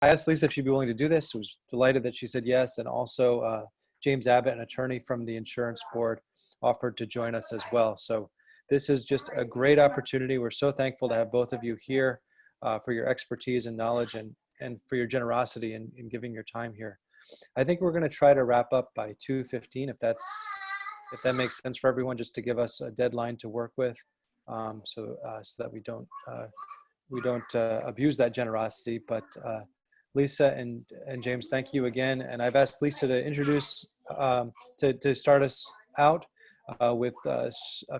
asked Lisa if she'd be willing to do this. I was delighted that she said yes. And also James Abbott, an attorney from the insurance board, offered to join us as well. So this is just a great opportunity. We're so thankful to have both of you here for your expertise and knowledge and for your generosity in giving your time here. I think we're going to try to wrap up by 2:15 if that makes sense for everyone, just to give us a deadline to work with, so that we don't abuse that generosity. But Lisa and James, thank you again. And I've asked Lisa to introduce, to start us out with a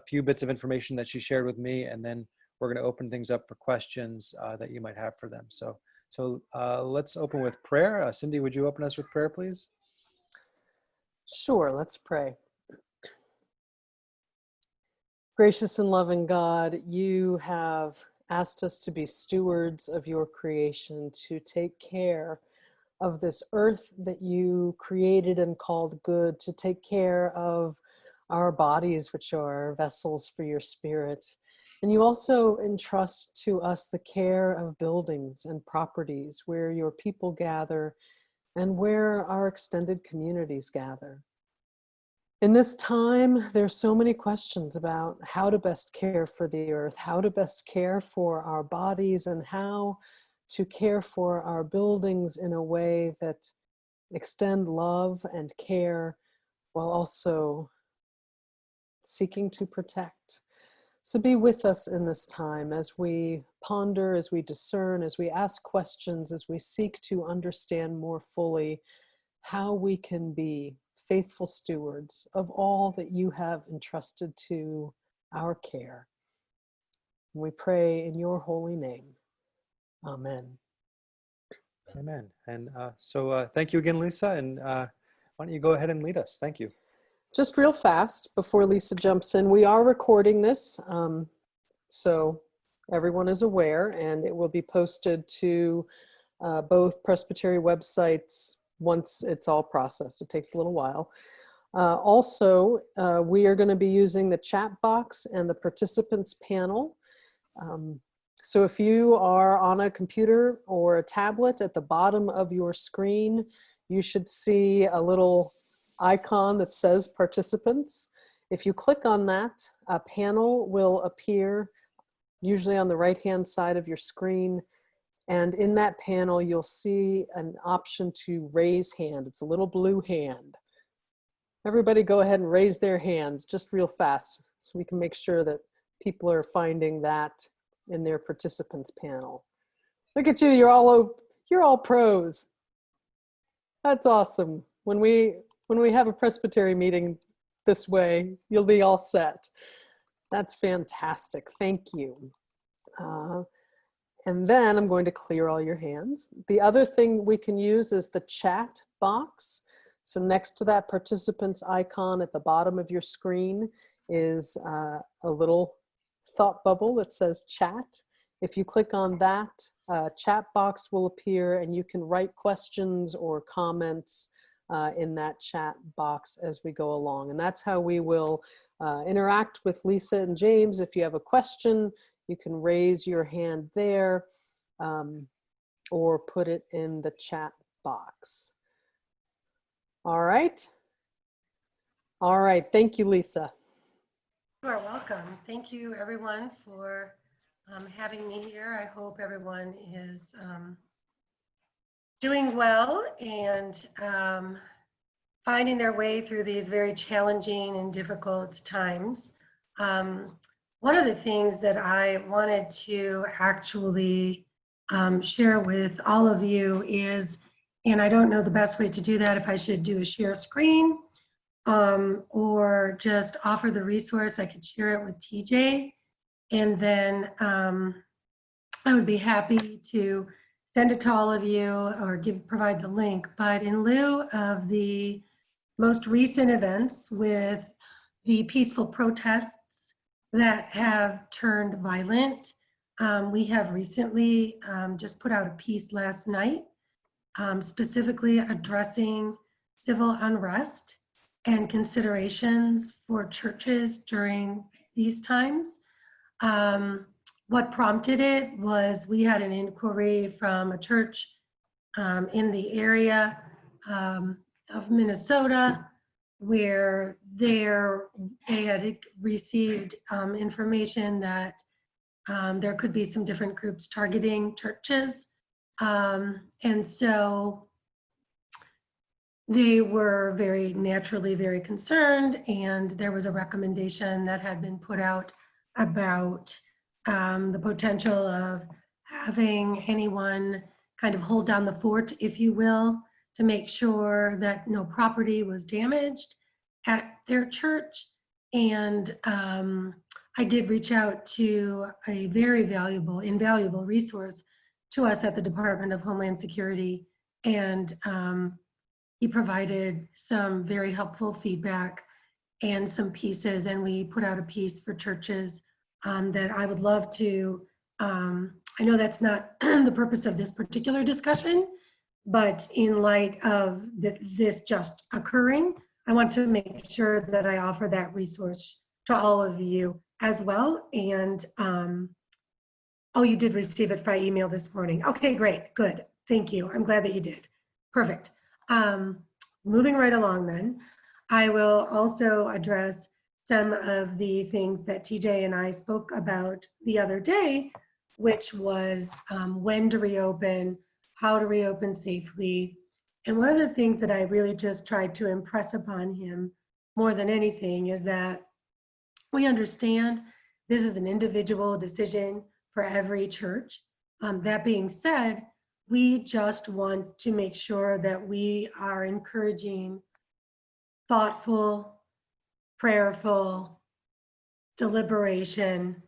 few bits of information that she shared with me, and then we're going to open things up for questions that you might have for them. So let's open with prayer. Cindy, would you open us with prayer, please? Sure, let's pray. Gracious and loving God, you have asked us to be stewards of your creation, to take care of this earth that you created and called good, to take care of our bodies, which are vessels for your spirit. And you also entrust to us the care of buildings and properties where your people gather and where our extended communities gather. In this time, there's so many questions about how to best care for the earth, how to best care for our bodies, and how to care for our buildings in a way that extend love and care while also seeking to protect. So be with us in this time as we ponder, as we discern, as we ask questions, as we seek to understand more fully how we can be faithful stewards of all that you have entrusted to our care. And we pray in your holy name. Amen. Amen. And so thank you again, Lisa. And why don't you go ahead and lead us? Thank you. Just real fast before Lisa jumps in, we are recording this, so everyone is aware, and it will be posted to both Presbytery websites once it's all processed. It takes a little while. Also, we are going to be using the chat box and the participants panel. So if you are on a computer or a tablet, at the bottom of your screen, you should see a little icon that says participants. If you click on that, a panel will appear, usually on the right-hand side of your screen. And in that panel, you'll see an option to raise hand. It's a little blue hand. Everybody go ahead and raise their hands just real fast so we can make sure that people are finding that in their participants panel. Look at you, you're all pros. That's awesome. When we have a Presbytery meeting this way, you'll be all set. That's fantastic. Thank you. And then I'm going to clear all your hands. The other thing we can use is the chat box. So next to that participants icon at the bottom of your screen is a little thought bubble that says chat. If you click on that, chat box will appear and you can write questions or comments in that chat box as we go along. And that's how we will interact with Lisa and James. If you have a question, you can raise your hand there or put it in the chat box. All right. All right. Thank you, Lisa. You are welcome. Thank you, everyone, for having me here. I hope everyone is doing well and finding their way through these very challenging and difficult times. One of the things that I wanted to actually share with all of you is, and I don't know the best way to do that, if I should do a share screen or just offer the resource. I could share it with TJ, and then I would be happy to send it to all of you or provide the link. But in lieu of the most recent events with the peaceful protests that have turned violent, we have recently just put out a piece last night specifically addressing civil unrest and considerations for churches during these times. What prompted it was we had an inquiry from a church in the area of Minnesota, where they had received information that there could be some different groups targeting churches. And so they were very naturally very concerned, and there was a recommendation that had been put out about the potential of having anyone kind of hold down the fort, if you will, to make sure that no property was damaged at their church. And I did reach out to a very invaluable resource to us at the Department of Homeland Security, and he provided some very helpful feedback and some pieces, and we put out a piece for churches that I would love to, I know that's not the purpose of this particular discussion, but in light of this just occurring, I want to make sure that I offer that resource to all of you as well. And oh, you did receive it by email this morning. Okay, great, good, thank you. I'm glad that you did. Perfect. Moving right along then, I will also address some of the things that TJ and I spoke about the other day, which was when to reopen, how to reopen safely. And one of the things that I really just tried to impress upon him more than anything is that we understand this is an individual decision for every church. That being said, we just want to make sure that we are encouraging thoughtful, prayerful deliberation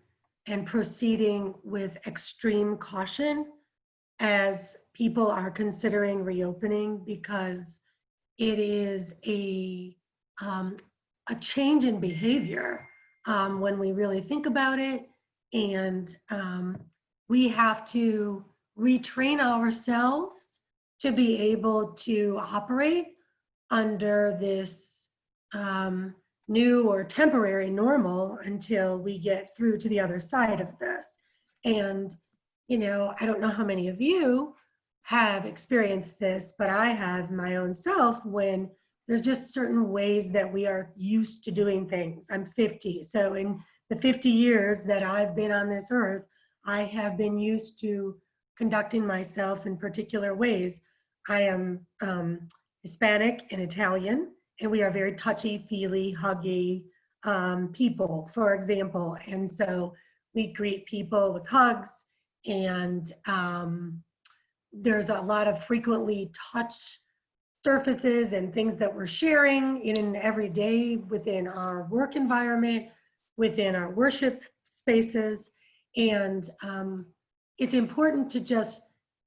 and proceeding with extreme caution as people are considering reopening, because it is a change in behavior when we really think about it. And we have to retrain ourselves to be able to operate under this new or temporary normal until we get through to the other side of this. And, you know, I don't know how many of you have experienced this, but I have my own self when there's just certain ways that we are used to doing things. I'm 50, so in the 50 years that I've been on this earth, I have been used to conducting myself in particular ways. I am Hispanic and Italian, and we are very touchy-feely, huggy people, for example. And so we greet people with hugs, and there's a lot of frequently touched surfaces and things that we're sharing in every day within our work environment, within our worship spaces. And it's important to just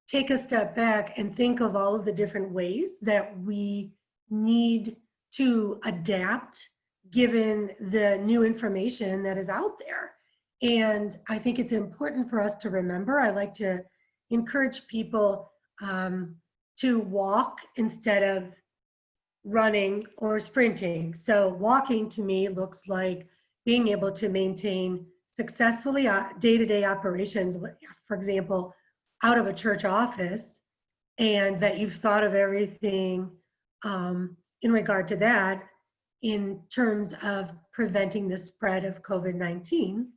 take a step back and think of all of the different ways that we need to adapt given the new information that is out there. And I think it's important for us to remember, I like to encourage people to walk instead of running or sprinting. So walking to me looks like being able to maintain successfully day-to-day operations, for example, out of a church office, and that you've thought of everything in regard to that in terms of preventing the spread of COVID-19,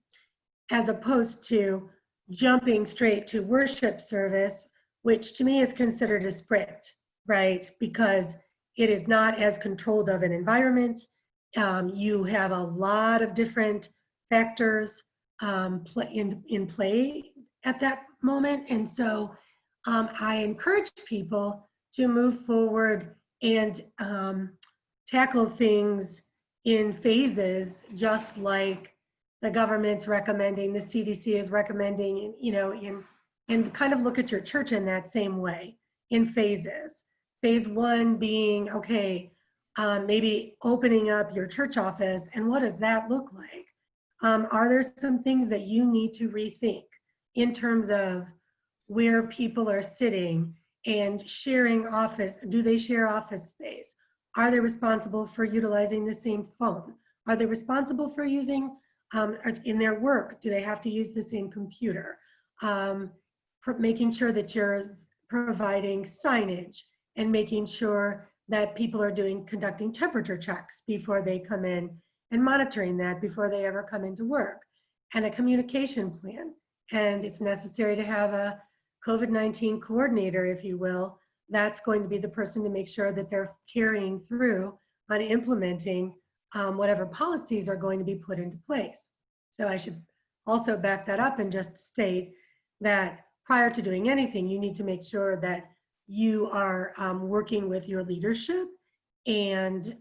as opposed to jumping straight to worship service, which to me is considered a sprint, right? Because it is not as controlled of an environment. You have a lot of different factors in play at that moment. And so I encourage people to move forward and tackle things in phases, just like the government's recommending, the CDC is recommending, you know, and kind of look at your church in that same way, in phases. Phase one being, okay, maybe opening up your church office, and what does that look like? Are there some things that you need to rethink in terms of where people are sitting and sharing office? Do they share office space? Are they responsible for utilizing the same phone? Are they responsible for using, in their work, do they have to use the same computer? Making sure that your providing signage and making sure that people are conducting temperature checks before they come in and monitoring that before they ever come into work, and a communication plan. And it's necessary to have a COVID-19 coordinator, if you will. That's going to be the person to make sure that they're carrying through on implementing whatever policies are going to be put into place. So I should also back that up and just state that prior to doing anything, you need to make sure that you are working with your leadership and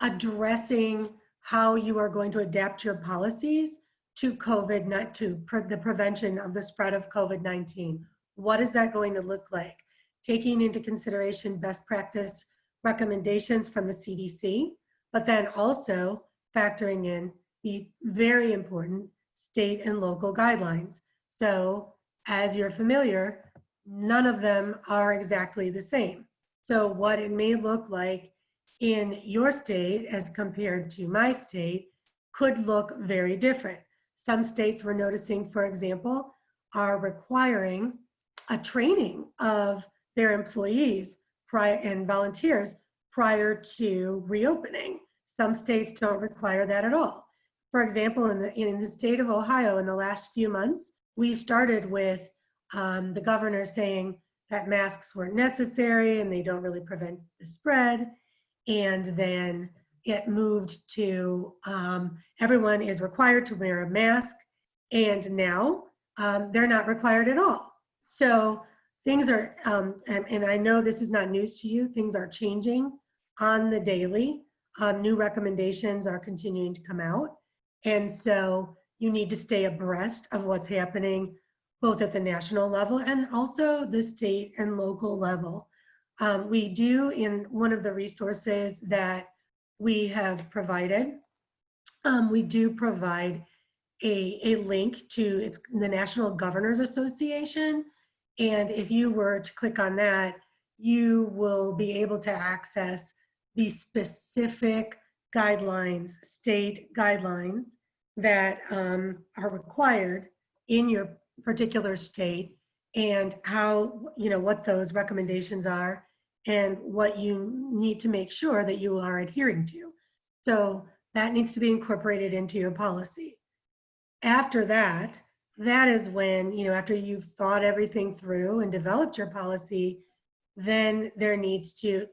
addressing how you are going to adapt your policies to the prevention of the spread of COVID-19. What is that going to look like? Taking into consideration best practice recommendations from the CDC, but then also factoring in the very important state and local guidelines. So as you're familiar, none of them are exactly the same. So what it may look like in your state as compared to my state could look very different. Some states we're noticing, for example, are requiring a training of their employees and volunteers prior to reopening. Some states don't require that at all. For example, in the state of Ohio, in the last few months, we started with the governor saying that masks weren't necessary and they don't really prevent the spread. And then it moved to everyone is required to wear a mask. And now they're not required at all. So things are, and I know this is not news to you, things are changing on the daily. New recommendations are continuing to come out. And so you need to stay abreast of what's happening both at the national level and also the state and local level. We do, in one of the resources that we have provided, we do provide a link to the National Governors Association. And if you were to click on that, you will be able to access the specific guidelines, state guidelines that are required in your particular state, and how, what those recommendations are and what you need to make sure that you are adhering to. So that needs to be incorporated into your policy. After that, that is when, after you've thought everything through and developed your policy, then there needs to,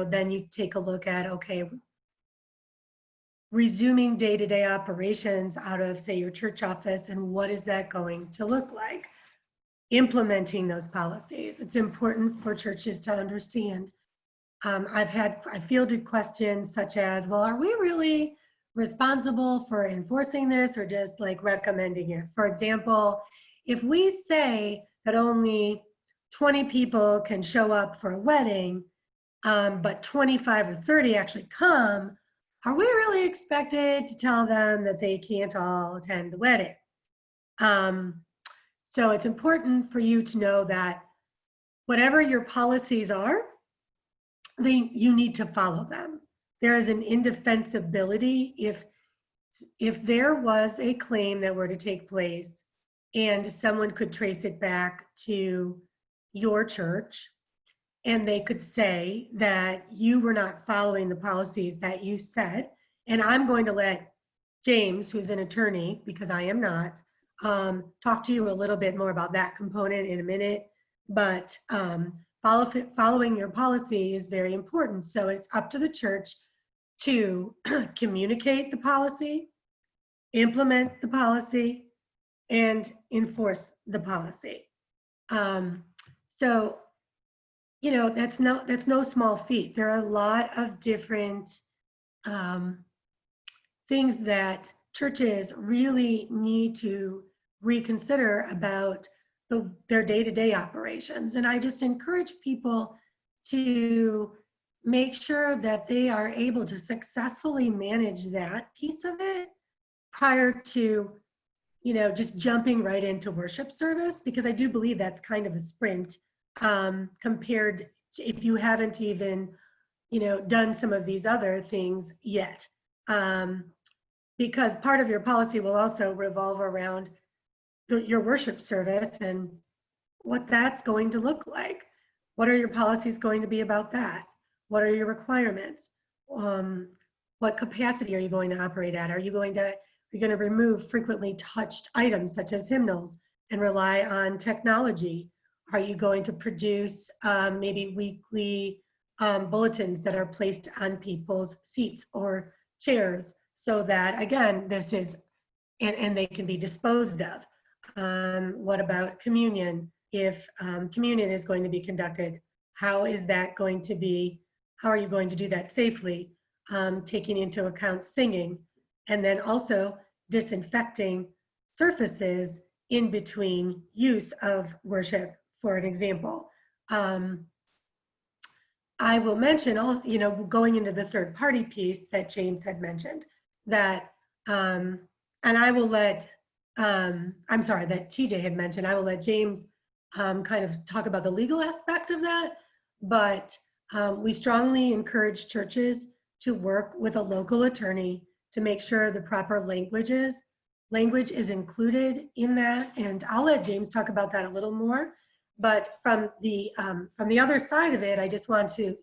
then you take a look at, okay, resuming day-to-day operations out of, say, your church office, and what is that going to look like? Implementing those policies. It's important for churches to understand. I fielded questions such as, well, are we really responsible for enforcing this or just like recommending it? For example, if we say that only 20 people can show up for a wedding, but 25 or 30 actually come, are we really expected to tell them that they can't all attend the wedding? So it's important for you to know that whatever your policies are, you need to follow them. There is an indefensibility if there was a claim that were to take place and someone could trace it back to your church, and they could say that you were not following the policies that you set. And I'm going to let James, who's an attorney, because I am not, talk to you a little bit more about that component in a minute. But following your policy is very important. So it's up to the church to communicate the policy, implement the policy, and enforce the policy. So, that's no small feat. There are a lot of different things that churches really need to reconsider about their day-to-day operations. And I just encourage people to make sure that they are able to successfully manage that piece of it prior to, just jumping right into worship service, because I do believe that's kind of a sprint compared to if you haven't even, done some of these other things yet. Because part of your policy will also revolve around your worship service, and what that's going to look like. What are your policies going to be about that? What are your requirements? What capacity are you going to operate at? Are you going to remove frequently touched items such as hymnals and rely on technology? Are you going to produce maybe weekly bulletins that are placed on people's seats or chairs so that, again, this is, and they can be disposed of? What about communion? If communion is going to be conducted, how is that going to be? How are you going to do that safely? Taking into account singing, and then also disinfecting surfaces in between use of worship, for an example. I will mention, going into the third party piece that James had mentioned, that, and I will let, I'm sorry, that TJ had mentioned, I will let James kind of talk about the legal aspect of that, but we strongly encourage churches to work with a local attorney to make sure the proper language is included in that. And I'll let James talk about that a little more. But from the other side of it, I just want to,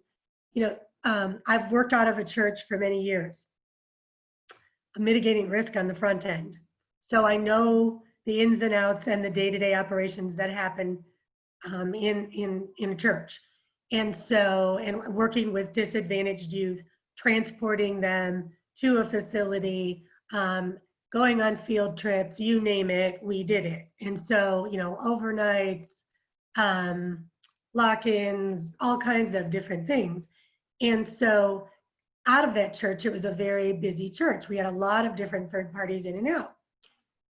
I've worked out of a church for many years, mitigating risk on the front end. So I know the ins and outs and the day-to-day operations that happen in a church. And so, and working with disadvantaged youth, transporting them to a facility, going on field trips, you name it, we did it. And so, overnights, lock-ins, all kinds of different things. And so out of that church, it was a very busy church. We had a lot of different third parties in and out.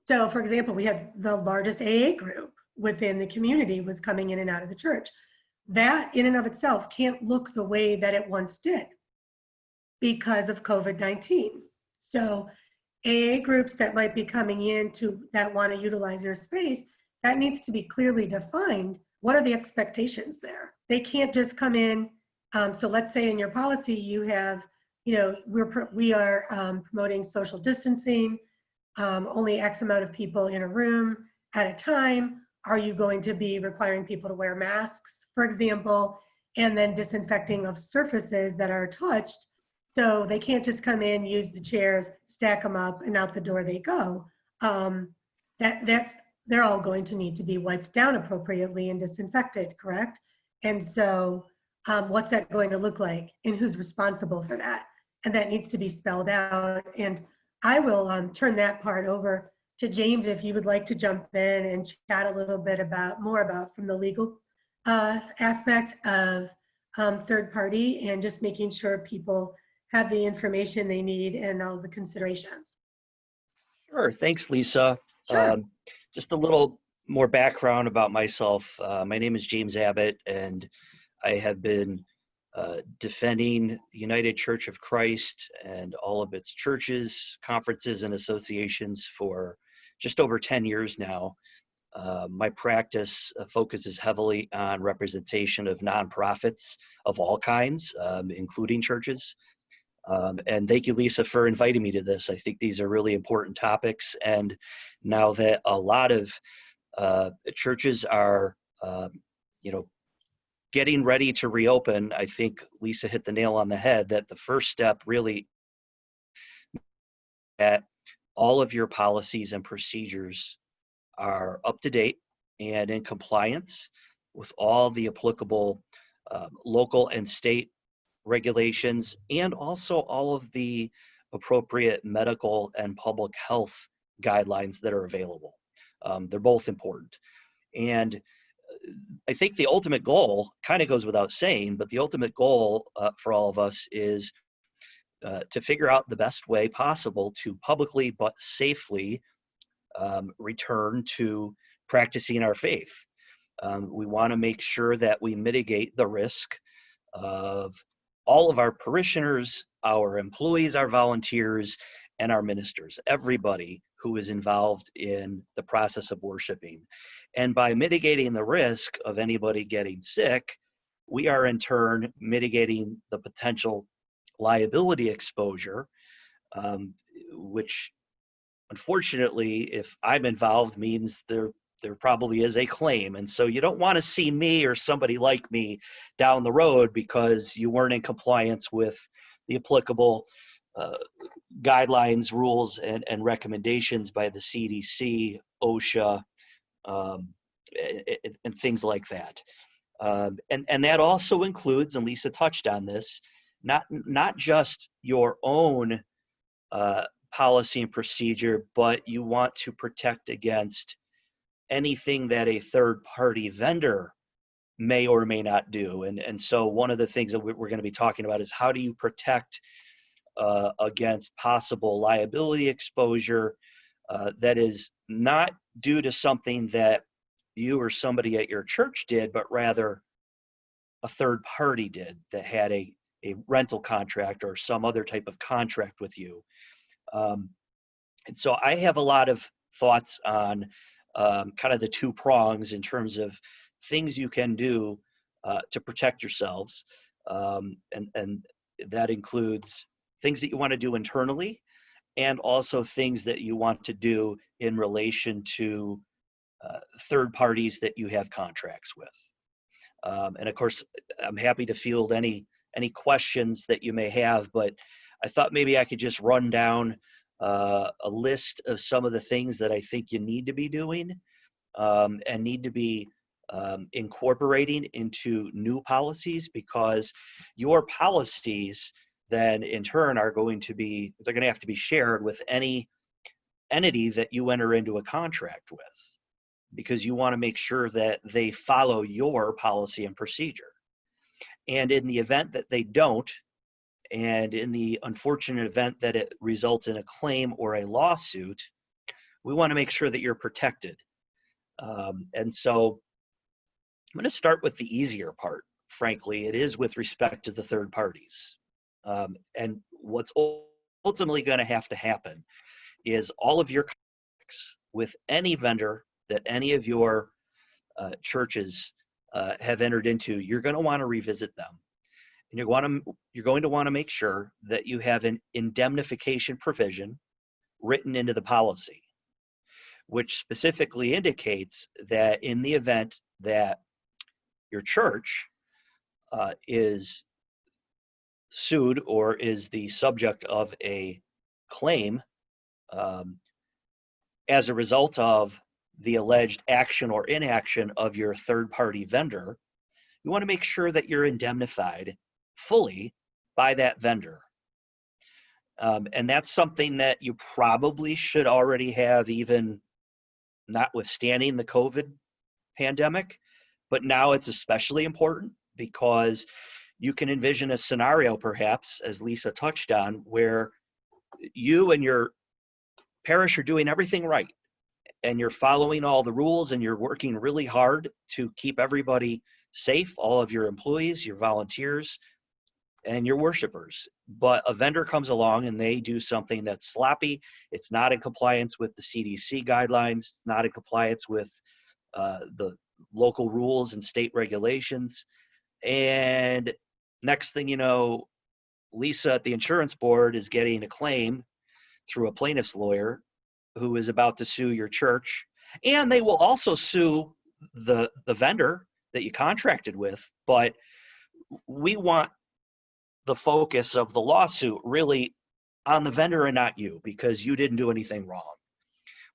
So for example, we had the largest AA group within the community was coming in and out of the church. That in and of itself can't look the way that it once did because of COVID-19. So AA groups that might be coming in that want to utilize your space, that needs to be clearly defined. What are the expectations there? They can't just come in. So let's say in your policy you have, we are promoting social distancing, only X amount of people in a room at a time. Are you going to be requiring people to wear masks, for example, and then disinfecting of surfaces that are touched? So they can't just come in, use the chairs, stack them up, and out the door they go. They're all going to need to be wiped down appropriately and disinfected, correct? And so what's that going to look like, and who's responsible for that? And that needs to be spelled out. And I will turn that part over to James if you would like to jump in and chat a little bit more about from the legal aspect of third party and just making sure people have the information they need and all the considerations. Sure. Thanks, Lisa. Sure. Just a little more background about myself. My name is James Abbott, and I have been defending the United Church of Christ and all of its churches, conferences, and associations for just over 10 years now. My practice focuses heavily on representation of nonprofits of all kinds, including churches. And thank you, Lisa, for inviting me to this. I think these are really important topics. And now that a lot of churches are, getting ready to reopen, I think Lisa hit the nail on the head that the first step really that all of your policies and procedures are up to date and in compliance with all the applicable local and state regulations, and also all of the appropriate medical and public health guidelines that are available. They're both important. And I think the ultimate goal kind of goes without saying, but the ultimate goal for all of us is to figure out the best way possible to publicly but safely return to practicing our faith. We want to make sure that we mitigate the risk of all of our parishioners, our employees, our volunteers, and our ministers, everybody who is involved in the process of worshiping. And by mitigating the risk of anybody getting sick, we are in turn mitigating the potential liability exposure, which unfortunately, if I'm involved, means there there probably is a claim. And so you don't want to see me or somebody like me down the road because you weren't in compliance with the applicable guidelines, rules, and recommendations by the CDC, OSHA, and things like that. And that also includes, and Lisa touched on this, not just your own policy and procedure, but you want to protect against anything that a third-party vendor may or may not do. And so one of the things that we're going to be talking about is how do you protect against possible liability exposure that is not due to something that you or somebody at your church did, but rather a third party did that had a rental contract or some other type of contract with you. And so I have a lot of thoughts on kind of the two prongs in terms of things you can do to protect yourselves. And that includes things that you want to do internally and also things that you want to do in relation to third parties that you have contracts with. And of course, I'm happy to field any questions that you may have, but I thought maybe I could just run down a list of some of the things that I think you need to be doing and need to be incorporating into new policies, because your policies then in turn are going to have to be shared with any entity that you enter into a contract with, because you want to make sure that they follow your policy and procedure. And in the event that they don't, and in the unfortunate event that it results in a claim or a lawsuit, we want to make sure that you're protected. And so I'm going to start with the easier part. Frankly, it is with respect to the third parties. And what's ultimately going to happen is all of your contracts with any vendor that any of your churches have entered into, you're going to want to revisit them. And you're going to want to make sure that you have an indemnification provision written into the policy, which specifically indicates that in the event that your church is sued or is the subject of a claim as a result of the alleged action or inaction of your third-party vendor, you want to make sure that you're indemnified fully by that vendor. And that's something that you probably should already have, even notwithstanding the COVID pandemic. But now it's especially important because you can envision a scenario, perhaps, as Lisa touched on, where you and your parish are doing everything right, and you're following all the rules, and you're working really hard to keep everybody safe, all of your employees, your volunteers, and your worshipers. But a vendor comes along and they do something that's sloppy. It's not in compliance with the CDC guidelines. It's not in compliance with the local rules and state regulations. And next thing you know, Lisa at the insurance board is getting a claim through a plaintiff's lawyer who is about to sue your church. And they will also sue the vendor that you contracted with. But we want the focus of the lawsuit really on the vendor and not you, because you didn't do anything wrong.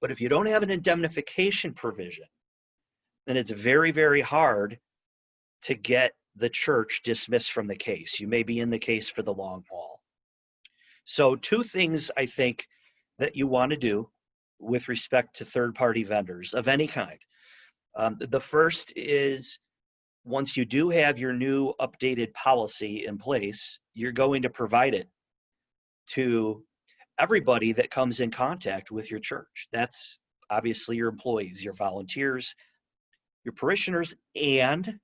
But if you don't have an indemnification provision, then it's very, very hard to get the church dismissed from the case. You may be in the case for the long haul. So two things I think that you want to do with respect to third-party vendors of any kind. The first is, once you do have your new updated policy in place, you're going to provide it to everybody that comes in contact with your church. That's obviously your employees, your volunteers, your parishioners, and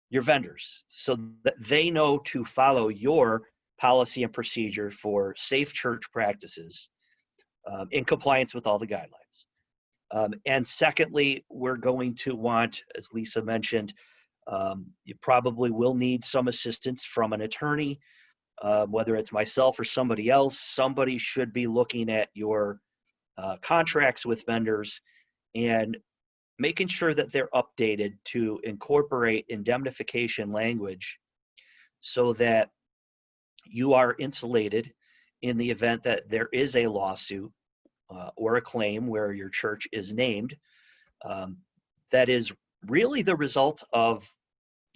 your vendors, so that they know to follow your policy and procedure for safe church practices in compliance with all the guidelines. And secondly, we're going to want, as Lisa mentioned, you probably will need some assistance from an attorney, whether it's myself or somebody else. Somebody should be looking at your contracts with vendors and making sure that they're updated to incorporate indemnification language so that you are insulated in the event that there is a lawsuit or a claim where your church is named that is really the result of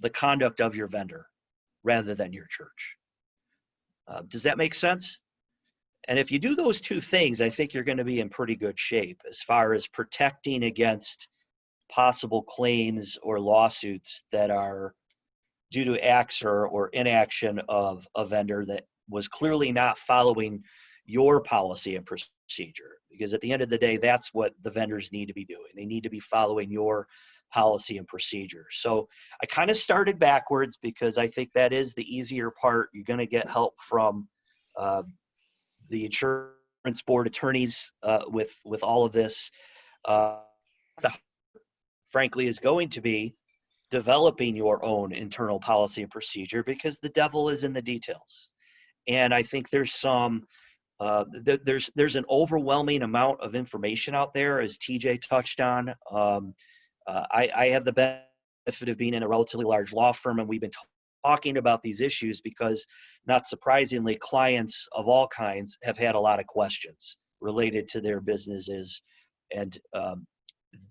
the conduct of your vendor rather than your church. Does that make sense? And if you do those two things, I think you're going to be in pretty good shape as far as protecting against possible claims or lawsuits that are due to acts or inaction of a vendor that was clearly not following your policy and procedure. Because at the end of the day, that's what the vendors need to be doing. They need to be following your policy and procedure. So I kind of started backwards because I think that is the easier part. You're going to get help from the insurance board attorneys with all of this. Frankly, is going to be developing your own internal policy and procedure because the devil is in the details. And I think there's some there's an overwhelming amount of information out there, as TJ touched on. I have the benefit of being in a relatively large law firm, and we've been talking about these issues because, not surprisingly, clients of all kinds have had a lot of questions related to their businesses. And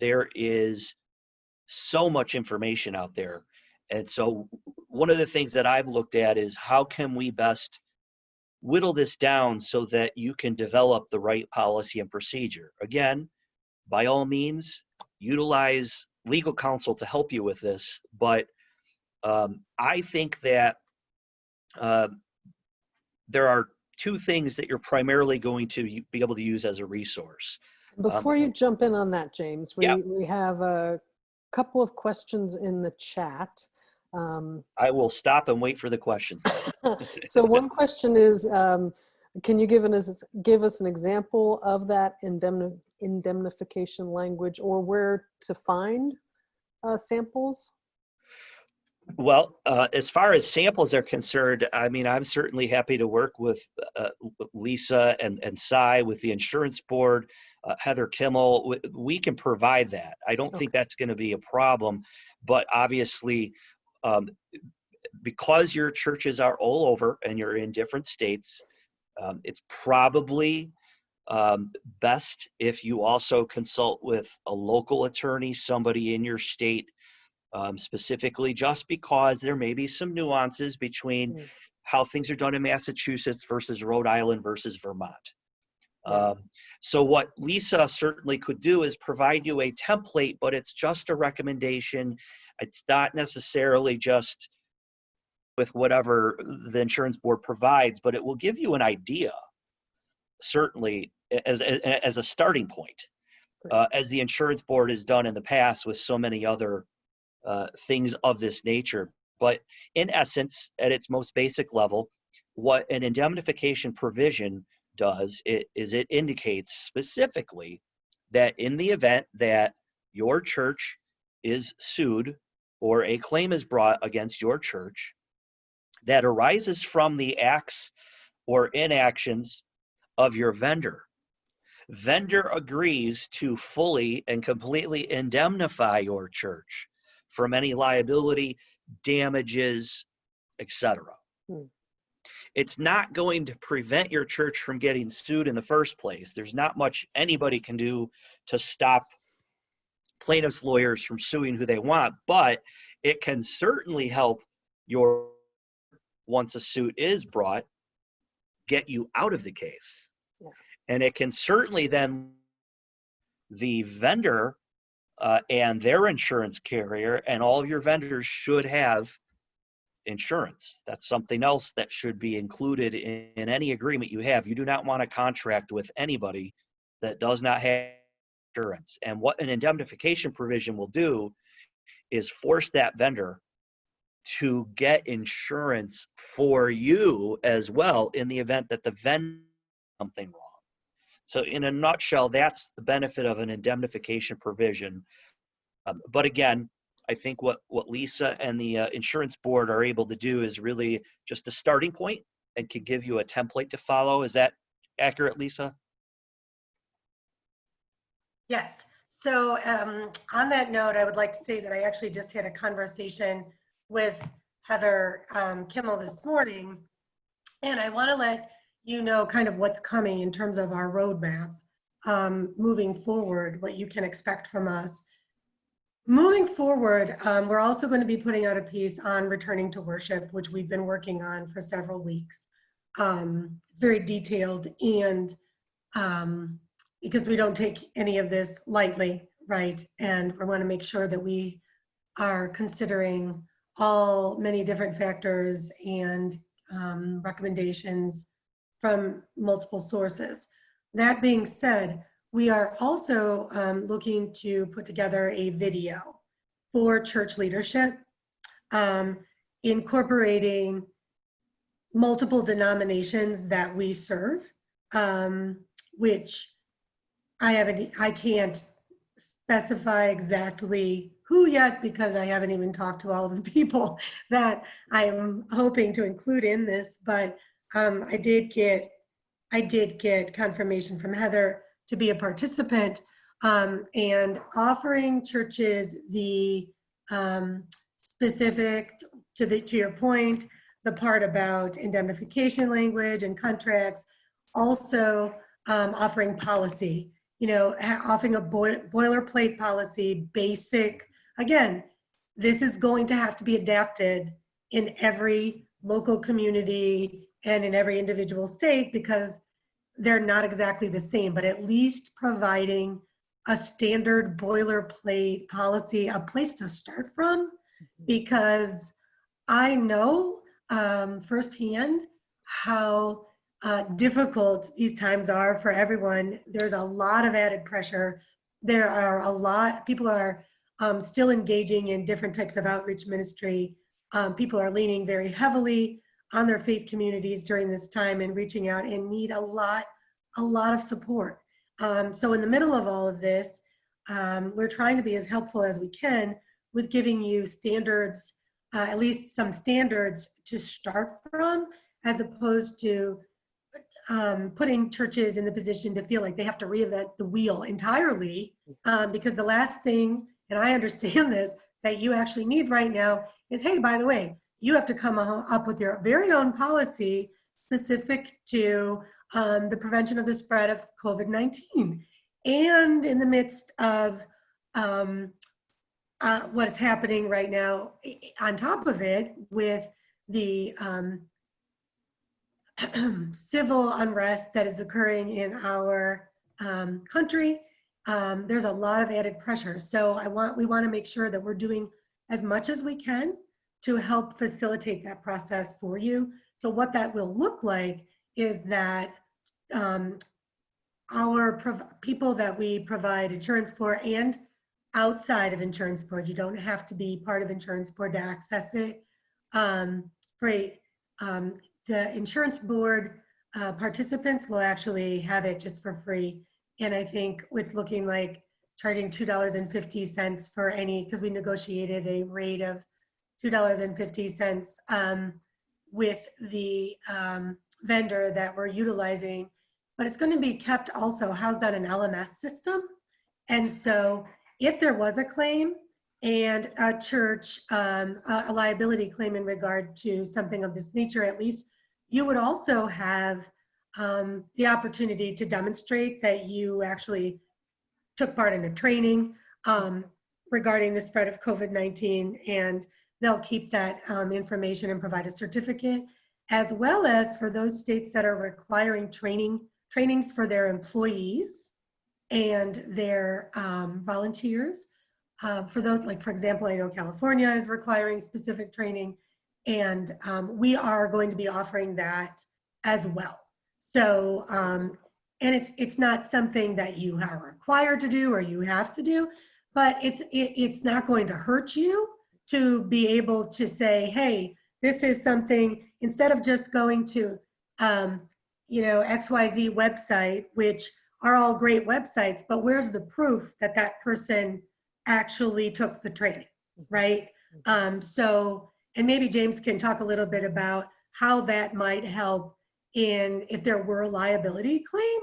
there is so much information out there. And so one of the things that I've looked at is how can we best whittle this down so that you can develop the right policy and procedure. Again, by all means, utilize legal counsel to help you with this. But I think that there are two things that you're primarily going to be able to use as a resource. Before you jump in on that, James, Yeah. we have a couple of questions in the chat. I will stop and wait for the questions. So one question is, can you give us an example of that indemnification language, or where to find samples? Well, as far as samples are concerned, I mean, I'm certainly happy to work with Lisa and Cy with the insurance board, Heather Kimmel. We can provide that. I don't think that's going to be a problem, but obviously, because your churches are all over and you're in different states, it's probably best if you also consult with a local attorney, somebody in your state, specifically, just because there may be some nuances between how things are done in Massachusetts versus Rhode Island versus Vermont. So what Lisa certainly could do is provide you a template, but it's just a recommendation. It's not necessarily just with whatever the insurance board provides, but it will give you an idea, certainly, as a starting point, as the insurance board has done in the past with so many other things of this nature. But in essence, at its most basic level, what an indemnification provision does is it indicates specifically that in the event that your church is sued or a claim is brought against your church that arises from the acts or inactions of your vendor, vendor agrees to fully and completely indemnify your church from any liability, damages, etc. It's not going to prevent your church from getting sued in the first place. There's not much anybody can do to stop plaintiffs' lawyers from suing who they want, but it can certainly help your, once a suit is brought, get you out of the case. And it can certainly then, the vendor and their insurance carrier, and all of your vendors should have insurance. That's something else that should be included in any agreement you have. You do not want to contract with anybody that does not have insurance. And what an indemnification provision will do is force that vendor to get insurance for you as well in the event that the vendor does something wrong. So in a nutshell, that's the benefit of an indemnification provision. But again, I think what Lisa and the insurance board are able to do is really just a starting point and can give you a template to follow. Is that accurate, Lisa? Yes. So on that note, I would like to say that I actually just had a conversation with Heather Kimmel this morning, and I want to let you know kind of what's coming in terms of our roadmap moving forward, what you can expect from us. Moving forward, we're also going to be putting out a piece on returning to worship, which we've been working on for several weeks. It's very detailed, and because we don't take any of this lightly, right? And we want to make sure that we are considering many different factors and recommendations from multiple sources. That being said, we are also looking to put together a video for church leadership, incorporating multiple denominations that we serve, which I can't specify exactly who yet, because I haven't even talked to all of the people that I am hoping to include in this, but I did get confirmation from Heather to be a participant, and offering churches the specific, to your point, the part about indemnification language and contracts, also offering policy, offering a boilerplate policy, basic. Again, this is going to have to be adapted in every local community and in every individual state, because they're not exactly the same, but at least providing a standard boilerplate policy, a place to start from, because I know firsthand how difficult these times are for everyone. There's a lot of added pressure. There are people are still engaging in different types of outreach ministry. People are leaning very heavily on their faith communities during this time and reaching out and need a lot of support. So in the middle of all of this, we're trying to be as helpful as we can with giving you standards, at least some standards to start from, as opposed to putting churches in the position to feel like they have to reinvent the wheel entirely, because the last thing, and I understand this, that you actually need right now is, hey, by the way, you have to come up with your very own policy specific to the prevention of the spread of COVID-19. And in the midst of what is happening right now, on top of it, with the civil unrest that is occurring in our country, there's a lot of added pressure. So we want to make sure that we're doing as much as we can to help facilitate that process for you. So what that will look like is that people that we provide insurance for, and outside of insurance board, you don't have to be part of insurance board to access it. The insurance board participants will actually have it just for free. And I think it's looking like charging $2.50 for any, because we negotiated a rate of $2.50 with the vendor that we're utilizing, but it's going to be kept also housed on an LMS system. And so if there was a claim and a church, a liability claim in regard to something of this nature, at least you would also have the opportunity to demonstrate that you actually took part in a training regarding the spread of COVID-19, and they'll keep that information and provide a certificate, as well as for those states that are requiring trainings for their employees and their volunteers. For those, like for example, I know California is requiring specific training, and we are going to be offering that as well. So, and it's not something that you are required to do or you have to do, but it's not going to hurt you to be able to say, hey, this is something, instead of just going to, XYZ website, which are all great websites, but where's the proof that that person actually took the training, right? So, and maybe James can talk a little bit about how that might help in if there were a liability claim.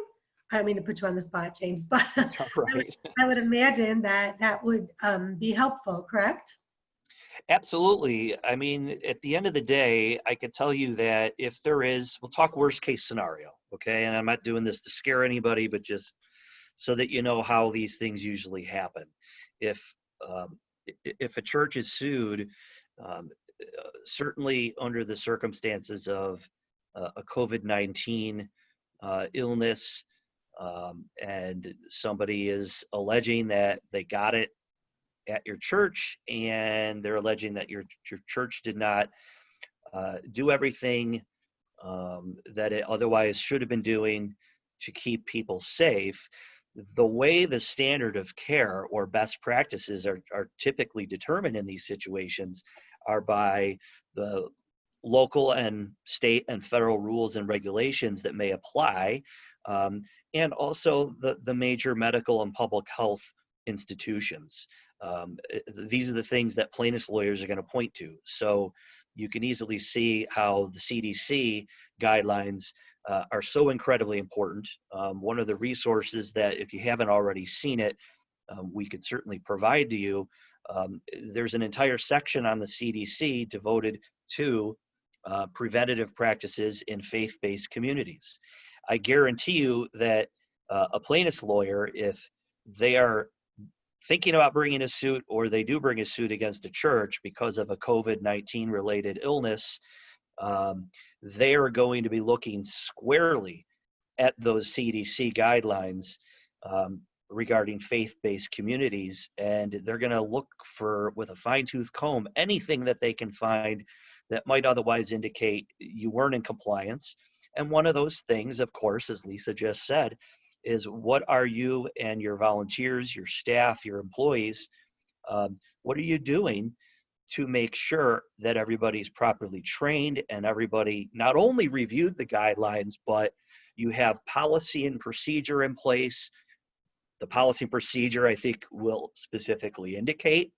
I don't mean to put you on the spot, James, but That's all right. I would imagine that that would be helpful, correct? Absolutely. I mean, at the end of the day, I can tell you that if there is, we'll talk worst case scenario, okay? And I'm not doing this to scare anybody, but just so that you know how these things usually happen. If um, if a church is sued, um, certainly under the circumstances of a COVID-19 illness, and somebody is alleging that they got it at your church, and they're alleging that your church did not do everything that it otherwise should have been doing to keep people safe. The way the standard of care or best practices are typically determined in these situations are by the local and state and federal rules and regulations that may apply, um, and also the major medical and public health institutions. These are the things that plaintiffs' lawyers are going to point to. So you can easily see how the CDC guidelines are so incredibly important. One of the resources that, if you haven't already seen it, we could certainly provide to you. There's an entire section on the CDC devoted to preventative practices in faith-based communities. I guarantee you that a plaintiff's lawyer, if they are thinking about bringing a suit, or they do bring a suit against a church because of a COVID-19 related illness, they are going to be looking squarely at those CDC guidelines regarding faith-based communities, and they're going to look for, with a fine-tooth comb, anything that they can find that might otherwise indicate you weren't in compliance. And one of those things, of course, as Lisa just said, is what are you and your volunteers, your staff, your employees, what are you doing to make sure that everybody's properly trained and everybody not only reviewed the guidelines, but you have policy and procedure in place. The policy and procedure, I think, will specifically indicate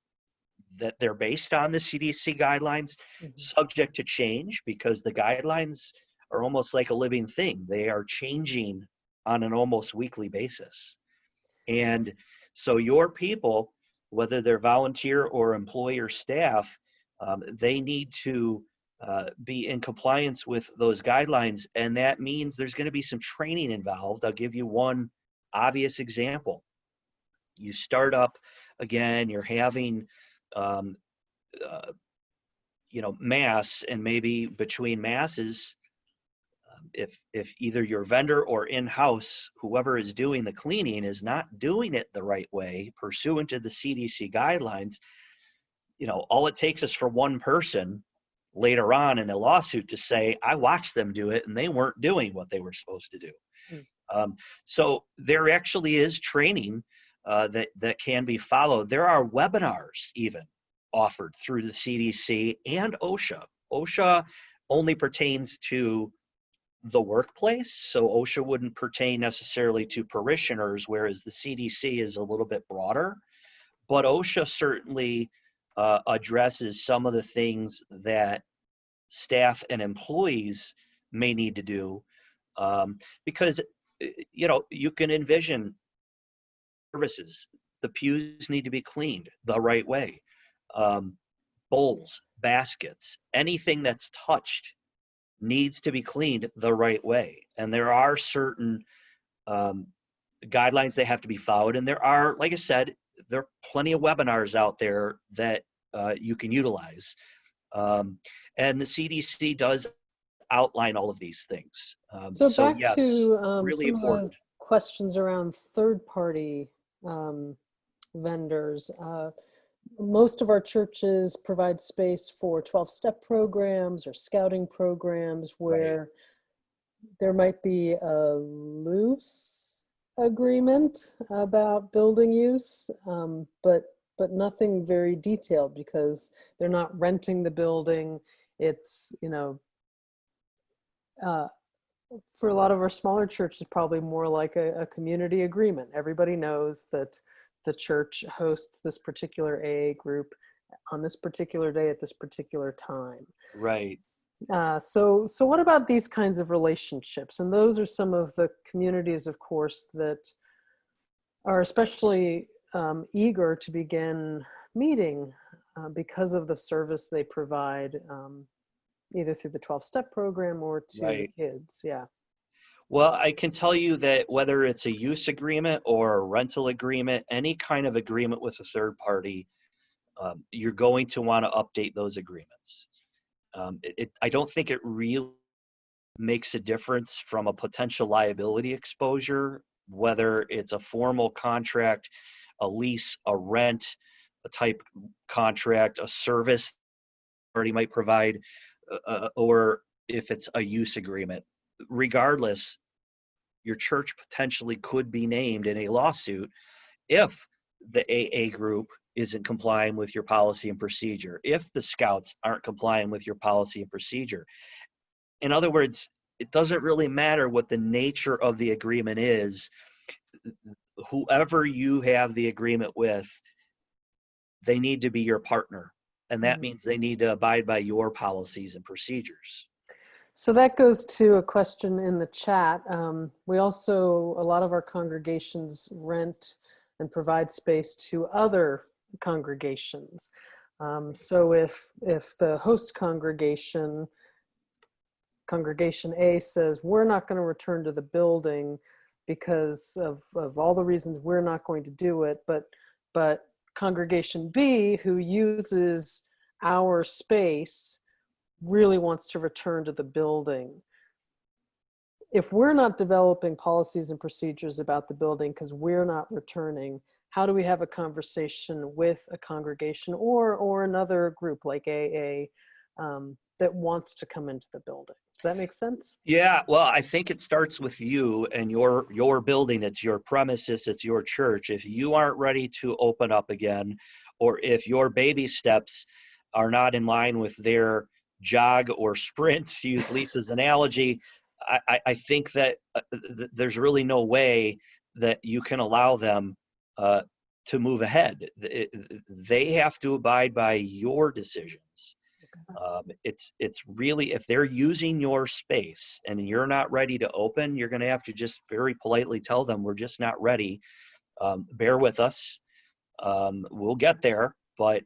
that they're based on the CDC guidelines, subject to change, because the guidelines are almost like a living thing. They are changing on an almost weekly basis. And so your people, whether they're volunteer or employer staff, they need to be in compliance with those guidelines. And that means there's going to be some training involved. I'll give you one obvious example. You start up again, you're having, mass, and maybe between masses, if either your vendor or in-house, whoever is doing the cleaning, is not doing it the right way, pursuant to the CDC guidelines, all it takes is for one person later on in a lawsuit to say, I watched them do it and they weren't doing what they were supposed to do. So there actually is training that can be followed. There are webinars even offered through the CDC and OSHA. OSHA only pertains to the workplace, so OSHA wouldn't pertain necessarily to parishioners, whereas the CDC is a little bit broader. But OSHA certainly addresses some of the things that staff and employees may need to do, because you can envision services. The pews need to be cleaned the right way. Bowls, baskets, anything that's touched needs to be cleaned the right way. And there are certain guidelines that have to be followed. And there are, like I said, there are plenty of webinars out there that you can utilize. And the CDC does outline all of these things. So back yes, to really some important. of the questions around third-party vendors. Most of our churches provide space for 12-step programs or scouting programs where there might be a loose agreement about building use, but nothing very detailed, because they're not renting the building. It's, for a lot of our smaller churches, probably more like a community agreement. Everybody knows that the church hosts this particular AA group on this particular day at this particular time. Right. So what about these kinds of relationships? And those are some of the communities, of course, that are especially eager to begin meeting because of the service they provide, either through the 12-step program or to the Right. kids. Yeah. Well, I can tell you that whether it's a use agreement or a rental agreement, any kind of agreement with a third party, you're going to want to update those agreements. I don't think it really makes a difference from a potential liability exposure, whether it's a formal contract, a lease, a rent, a type contract, a service party might provide, or if it's a use agreement. Regardless, your church potentially could be named in a lawsuit if the AA group isn't complying with your policy and procedure, if the scouts aren't complying with your policy and procedure. In other words, it doesn't really matter what the nature of the agreement is. Whoever you have the agreement with, they need to be your partner. And that means they need to abide by your policies and procedures. So that goes to a question in the chat. We also, a lot of our congregations rent and provide space to other congregations. So if the host congregation A says, we're not going to return to the building because of all the reasons we're not going to do it, but congregation B, who uses our space, really wants to return to the building. If we're not developing policies and procedures about the building because we're not returning, how do we have a conversation with a congregation or another group like AA that wants to come into the building? Does that make sense? Yeah, well, I think it starts with you and your building. It's your premises, it's your church. If you aren't ready to open up again, or if your baby steps are not in line with their jog or sprint, to use Lisa's analogy, I think that there's really no way that you can allow them to move ahead. They have to abide by your decisions. It's really, if they're using your space and you're not ready to open, you're going to have to just very politely tell them, we're just not ready. Bear with us. We'll get there. But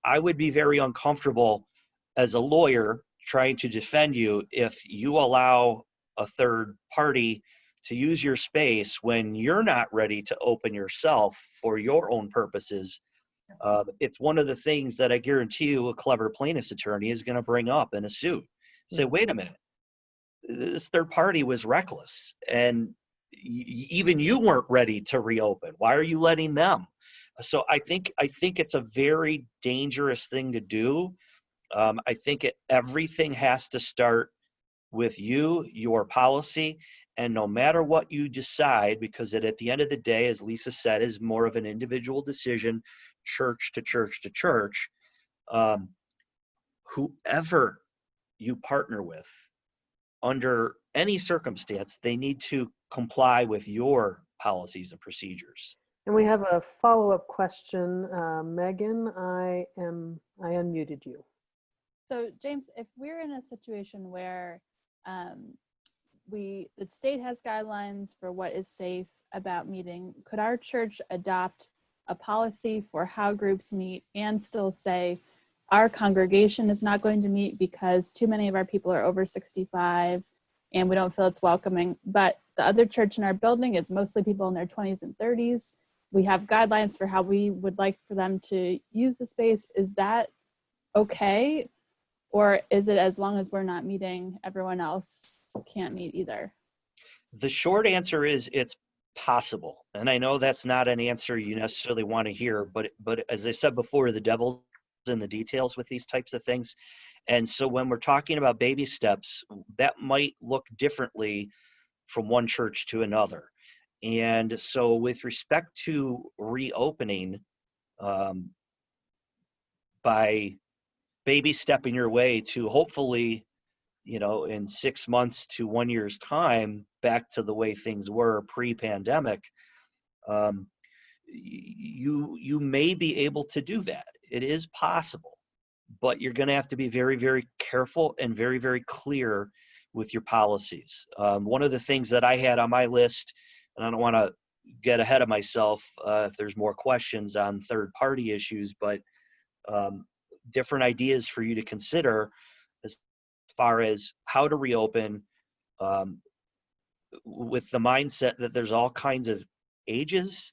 I would be very uncomfortable as a lawyer trying to defend you if you allow a third party to use your space when you're not ready to open yourself for your own purposes. It's one of the things that I guarantee you a clever plaintiff's attorney is going to bring up in a suit. Say, wait a minute, this third party was reckless and even you weren't ready to reopen. Why are you letting them? So I think it's a very dangerous thing to do. I think everything has to start with you, your policy, and no matter what you decide, because at the end of the day, as Lisa said, is more of an individual decision, church to church to church, whoever you partner with, under any circumstance, they need to comply with your policies and procedures. And we have a follow-up question. Megan, I unmuted you. So James, if we're in a situation where the state has guidelines for what is safe about meeting, could our church adopt a policy for how groups meet and still say our congregation is not going to meet because too many of our people are over 65 and we don't feel it's welcoming, but the other church in our building is mostly people in their 20s and 30s. We have guidelines for how we would like for them to use the space. Is that okay? Or is it, as long as we're not meeting, everyone else can't meet either? The short answer is it's possible. And I know that's not an answer you necessarily want to hear, but as I said before, the devil's in the details with these types of things. And so when we're talking about baby steps, that might look differently from one church to another. And so with respect to reopening, by baby stepping your way to hopefully, in 6 months to 1 year's time, back to the way things were pre-pandemic, you may be able to do that. It is possible. but you're going to have to be very, very careful and very, very clear with your policies. One of the things that I had on my list, and I don't want to get ahead of myself if there's more questions on third-party issues, but different ideas for you to consider as far as how to reopen with the mindset that there's all kinds of ages,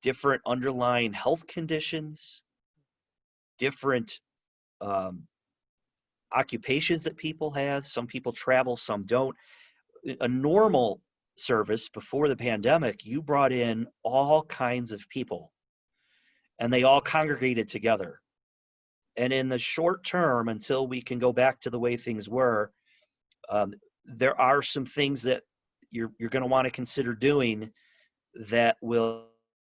different underlying health conditions, different occupations that people have. Some people travel, some don't. A normal service before the pandemic, you brought in all kinds of people and they all congregated together. And in the short term, until we can go back to the way things were, there are some things that you're going to want to consider doing that will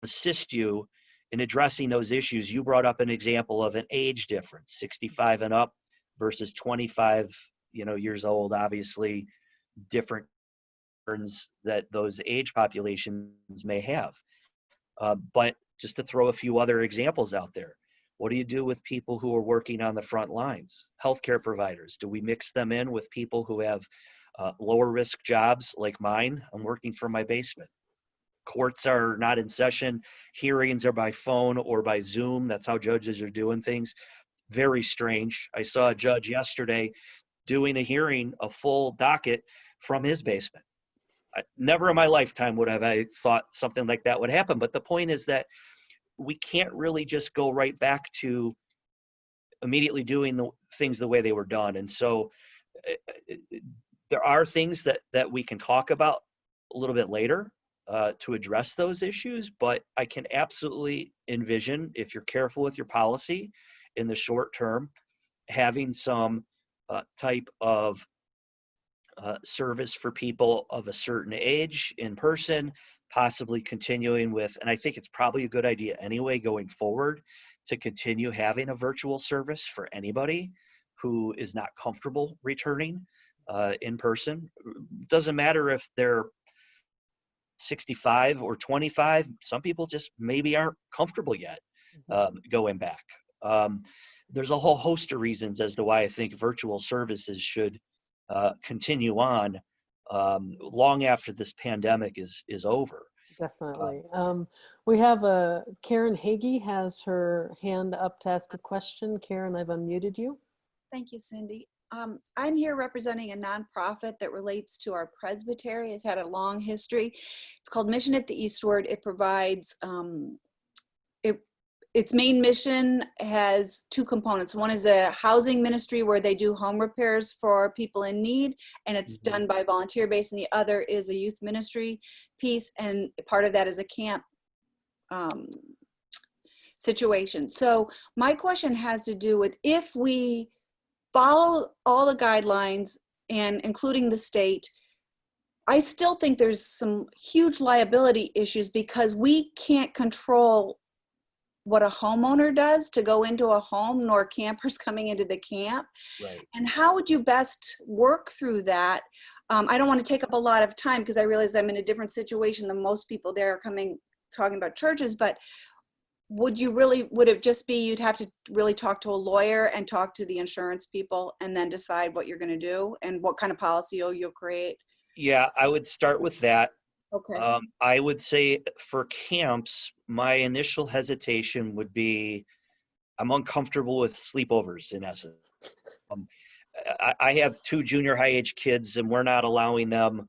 assist you in addressing those issues. You brought up an example of an age difference, 65 and up versus 25, years old. Obviously, different concerns that those age populations may have. But just to throw a few other examples out there, what do you do with people who are working on the front lines? Healthcare providers, do we mix them in with people who have lower risk jobs like mine? I'm working from my basement. Courts are not in session. Hearings are by phone or by Zoom. That's how judges are doing things. Very strange. I saw a judge yesterday doing a hearing, a full docket from his basement. Never in my lifetime would have I thought something like that would happen. But the point is that we can't really just go right back to immediately doing the things the way they were done. And so there are things that we can talk about a little bit later to address those issues, but I can absolutely envision, if you're careful with your policy in the short term, having some type of service for people of a certain age in person, possibly continuing with, and I think it's probably a good idea anyway going forward, to continue having a virtual service for anybody who is not comfortable returning in person. Doesn't matter if they're 65 or 25. Some people just maybe aren't comfortable yet going back. There's a whole host of reasons as to why I think virtual services should continue on long after this pandemic is over. Definitely. We have Karen Hagy has her hand up to ask a question. Karen, I've unmuted you. Thank you, Cindy. I'm here representing a nonprofit that relates to our presbytery. It's had a long history. It's called Mission at the Eastward. It provides, its main mission has two components. One is a housing ministry where they do home repairs for people in need, and it's done by volunteer base, and the other is a youth ministry piece, and part of that is a camp situation. So my question has to do with, if we follow all the guidelines, and including the state, I still think there's some huge liability issues because we can't control what a homeowner does to go into a home, nor campers coming into the camp. Right. And how would you best work through that? I don't want to take up a lot of time because I realize I'm in a different situation than most people there are talking about churches, but would it just be you'd have to really talk to a lawyer and talk to the insurance people and then decide what you're going to do and what kind of policy you'll create? Yeah, I would start with that. Okay. I would say for camps, my initial hesitation would be I'm uncomfortable with sleepovers, in essence. I have two junior high age kids, and we're not allowing them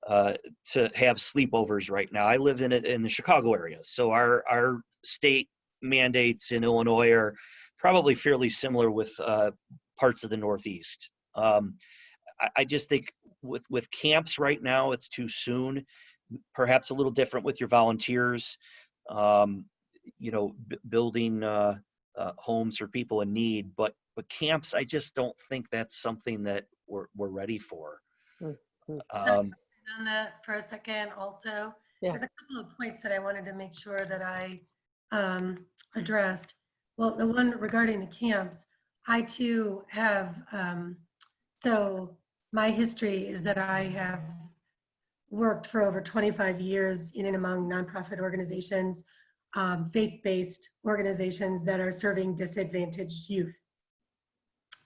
to have sleepovers right now. I live in the Chicago area, so our state mandates in Illinois are probably fairly similar with parts of the Northeast. I just think with camps right now, it's too soon. Perhaps a little different with your volunteers, building homes for people in need. But camps, I just don't think that's something that we're ready for. On that for a second also, Yeah. there's a couple of points that I wanted to make sure that I addressed. Well, the one regarding the camps, I too have, so my history is that I have worked for over 25 years in and among nonprofit organizations, faith-based organizations that are serving disadvantaged youth.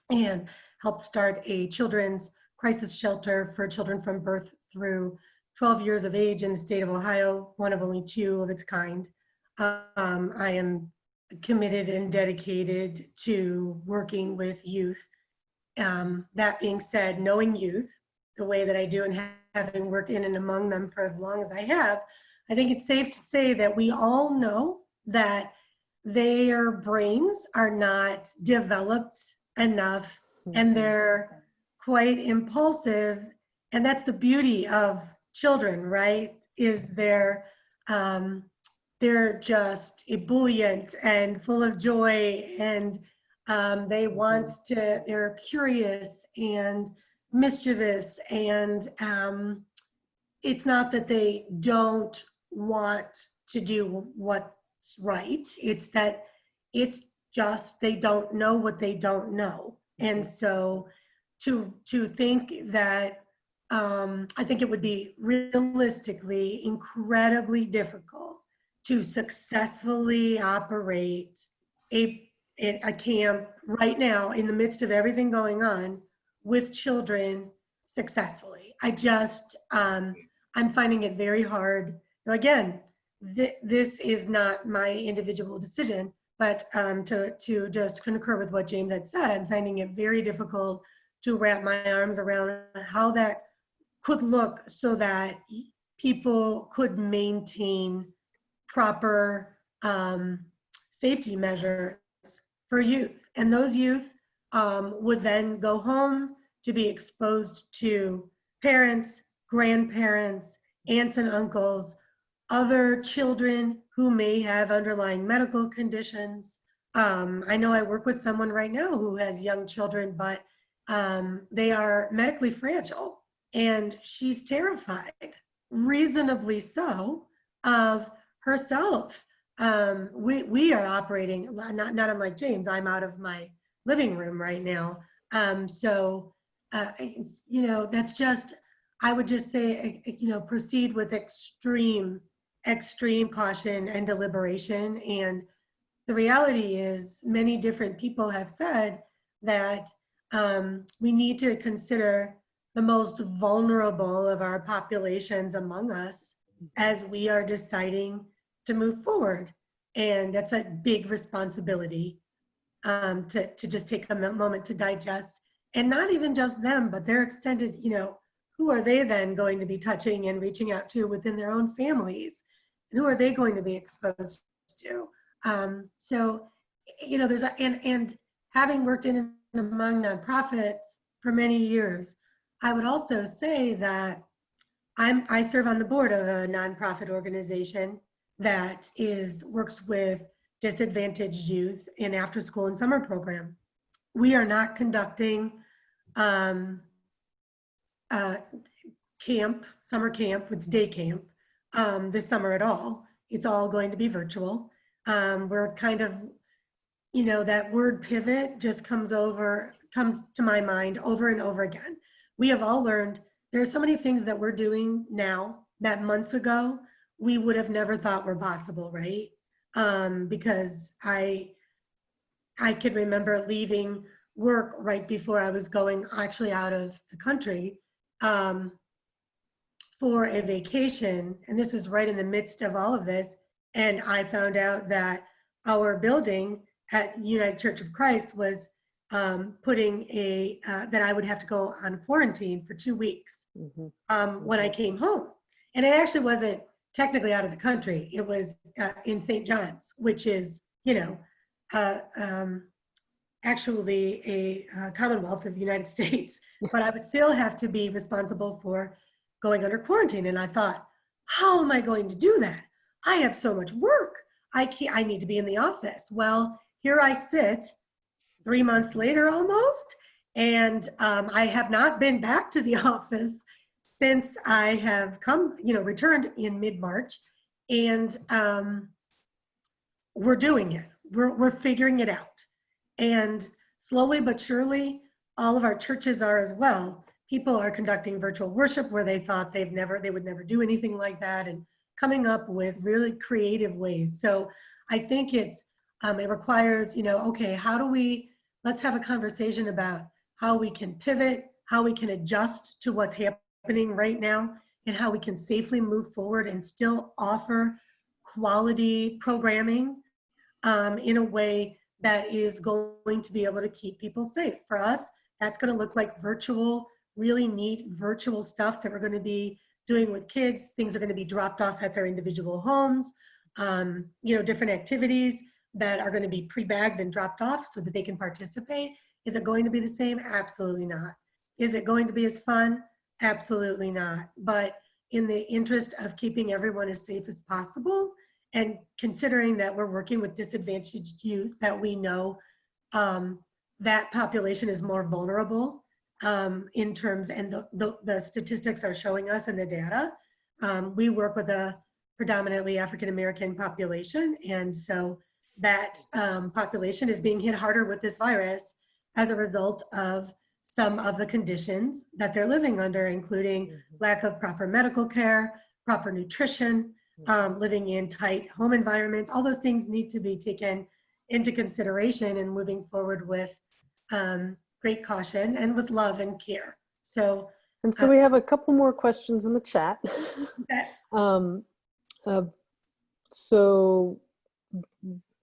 and helped start a children's crisis shelter for children from birth through 12 years of age in the state of Ohio, one of only 2 of its kind. I am committed and dedicated to working with youth. That being said, knowing youth the way that I do and having worked in and among them for as long as I have, I think it's safe to say that we all know that their brains are not developed enough and they're quite impulsive. And that's the beauty of children, right? Is they're just ebullient and full of joy, and they want to, they're curious and mischievous, and it's not that they don't want to do what's right, it's that it's just they don't know what they don't know. And so to think that I think it would be realistically incredibly difficult to successfully operate a camp right now in the midst of everything going on with children successfully. I just, I'm finding it very hard. Now, again, this is not my individual decision, but to just concur with what James had said, I'm finding it very difficult to wrap my arms around how that could look so that people could maintain proper safety measures for youth. And those youth would then go home to be exposed to parents, grandparents, aunts and uncles, other children who may have underlying medical conditions. I know I work with someone right now who has young children, but they are medically fragile, and she's terrified, reasonably so, of herself. We are operating, not unlike James, I'm out of my living room right now. That's just, I would just say, proceed with extreme caution and deliberation. And the reality is many different people have said that we need to consider the most vulnerable of our populations among us as we are deciding to move forward. And that's a big responsibility to just take a moment to digest, and not even just them, but their extended, who are they then going to be touching and reaching out to within their own families? And who are they going to be exposed to? There's and having worked in and among nonprofits for many years, I would also say that I serve on the board of a nonprofit organization that works with disadvantaged youth in after school and summer program. We are not conducting summer camp, it's day camp, this summer at all. It's all going to be virtual. We're kind of, that word pivot just comes to my mind over and over again. We have all learned there are so many things that we're doing now that months ago we would have never thought were possible, right? Because I could remember leaving work right before I was going actually out of the country for a vacation. And this was right in the midst of all of this. And I found out that our building at United Church of Christ was putting that I would have to go on quarantine for 2 weeks when I came home. And it actually wasn't technically out of the country. It was in St. John's, which is, actually a Commonwealth of the United States. But I would still have to be responsible for going under quarantine. And I thought, how am I going to do that? I have so much work. I need to be in the office. Well, here I sit 3 months later almost, and I have not been back to the office since I have returned in mid-March, and we're doing it. We're figuring it out. And slowly but surely, all of our churches are as well. People are conducting virtual worship where they thought they would never do anything like that, and coming up with really creative ways. So I think it requires, okay, how do we let's have a conversation about how we can pivot, how we can adjust to what's happening right now, and how we can safely move forward and still offer quality programming in a way that is going to be able to keep people safe. For us, that's going to look like virtual, really neat virtual stuff that we're going to be doing with kids. Things are going to be dropped off at their individual homes, different activities that are going to be pre-bagged and dropped off so that they can participate. Is it going to be the same? Absolutely not. Is it going to be as fun? Absolutely not. But in the interest of keeping everyone as safe as possible, and considering that we're working with disadvantaged youth that we know that population is more vulnerable in terms, and the statistics are showing us in the data. We work with a predominantly African-American population, and so that population is being hit harder with this virus as a result of some of the conditions that they're living under, including lack of proper medical care, proper nutrition, living in tight home environments. All those things need to be taken into consideration and moving forward with great caution and with love and care. So, we have a couple more questions in the chat. So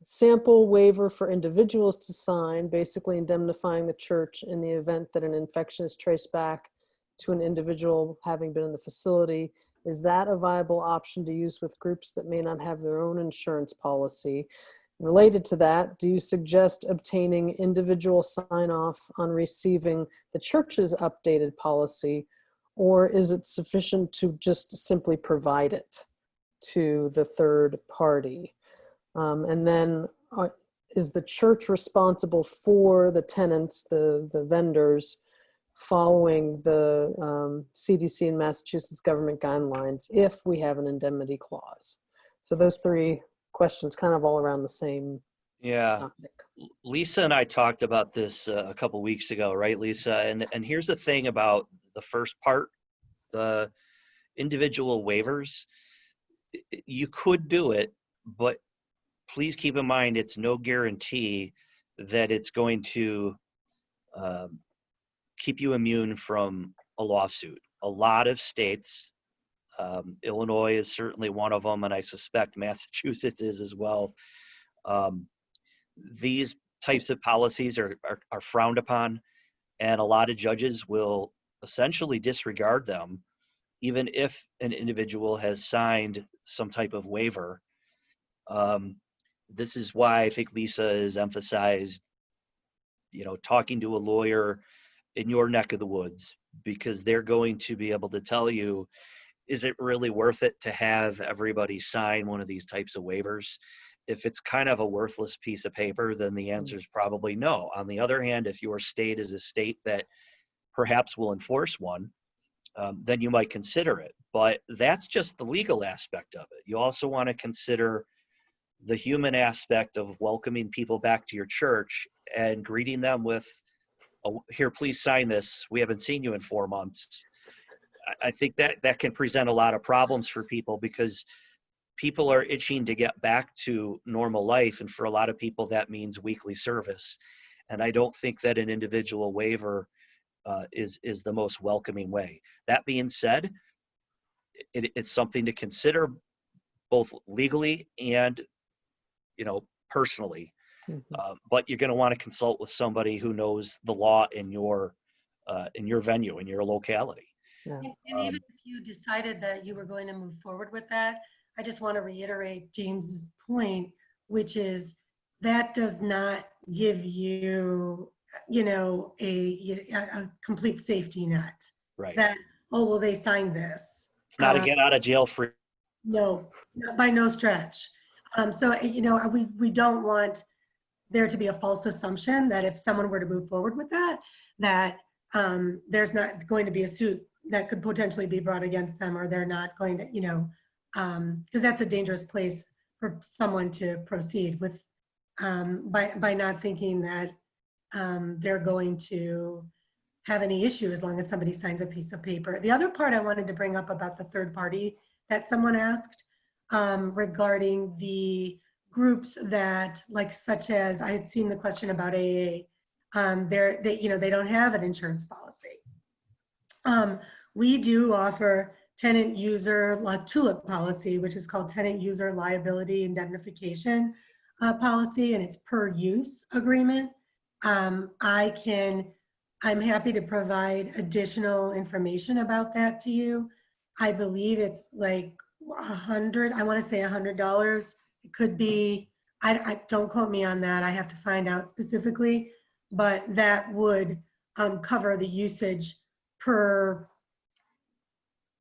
sample waiver for individuals to sign, basically indemnifying the church in the event that an infection is traced back to an individual having been in the facility. Is that a viable option to use with groups that may not have their own insurance policy? Related to that, do you suggest obtaining individual sign-off on receiving the church's updated policy, or is it sufficient to just simply provide it to the third party? And then is the church responsible for the tenants, the vendors, following the CDC and Massachusetts government guidelines if we have an indemnity clause? So those three questions kind of all around the same topic. Lisa and I talked about this a couple weeks ago, right, Lisa? And here's the thing about the first part, the individual waivers. You could do it, but please keep in mind it's no guarantee that it's going to keep you immune from a lawsuit. A lot of states, Illinois is certainly one of them, and I suspect Massachusetts is as well. These types of policies are frowned upon, and a lot of judges will essentially disregard them, even if an individual has signed some type of waiver. This is why I think Lisa has emphasized, talking to a lawyer in your neck of the woods, because they're going to be able to tell you, is it really worth it to have everybody sign one of these types of waivers? If it's kind of a worthless piece of paper, then the answer is probably no. On the other hand, if your state is a state that perhaps will enforce one, then you might consider it. But that's just the legal aspect of it. You also want to consider the human aspect of welcoming people back to your church and greeting them with, here, please sign this. We haven't seen you in 4 months. I think that can present a lot of problems for people, because people are itching to get back to normal life. And for a lot of people, that means weekly service. And I don't think that an individual waiver is the most welcoming way. That being said, it's something to consider both legally and personally. But you're going to want to consult with somebody who knows the law in your venue, in your locality. Yeah. And even if you decided that you were going to move forward with that, I just want to reiterate James's point, which is that does not give you, a complete safety net. Right. That, they signed this. It's not a get out of jail free. No, by no stretch. So, we don't want there to be a false assumption that if someone were to move forward with that there's not going to be a suit that could potentially be brought against them, or they're not going to, because that's a dangerous place for someone to proceed with by not thinking that they're going to have any issue as long as somebody signs a piece of paper. The other part I wanted to bring up about the third party that someone asked regarding the groups that, such as, I had seen the question about AA. they don't have an insurance policy. We do offer tenant user TULIP policy, which is called tenant user liability indemnification policy, and it's per use agreement. I'm happy to provide additional information about that to you. I believe it's like I want to say $100. It could be, I don't quote me on that. I have to find out specifically, but that would cover the usage per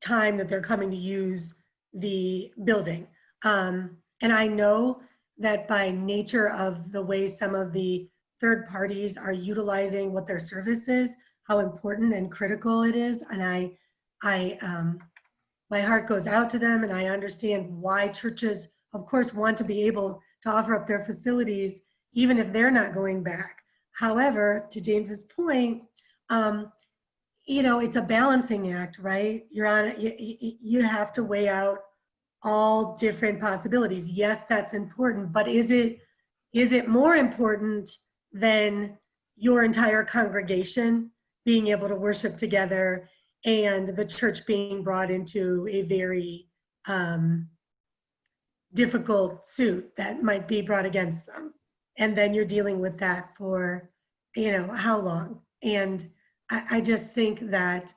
time that they're coming to use the building. And I know that by nature of the way some of the third parties are utilizing what their service is, how important and critical it is. And my heart goes out to them, and I understand why churches, of course, want to be able to offer up their facilities, even if they're not going back. However, to James's point, it's a balancing act, right? You have to weigh out all different possibilities. Yes, that's important, but is it more important than your entire congregation being able to worship together and the church being brought into a very difficult suit that might be brought against them? And then you're dealing with that for, how long? And I just think that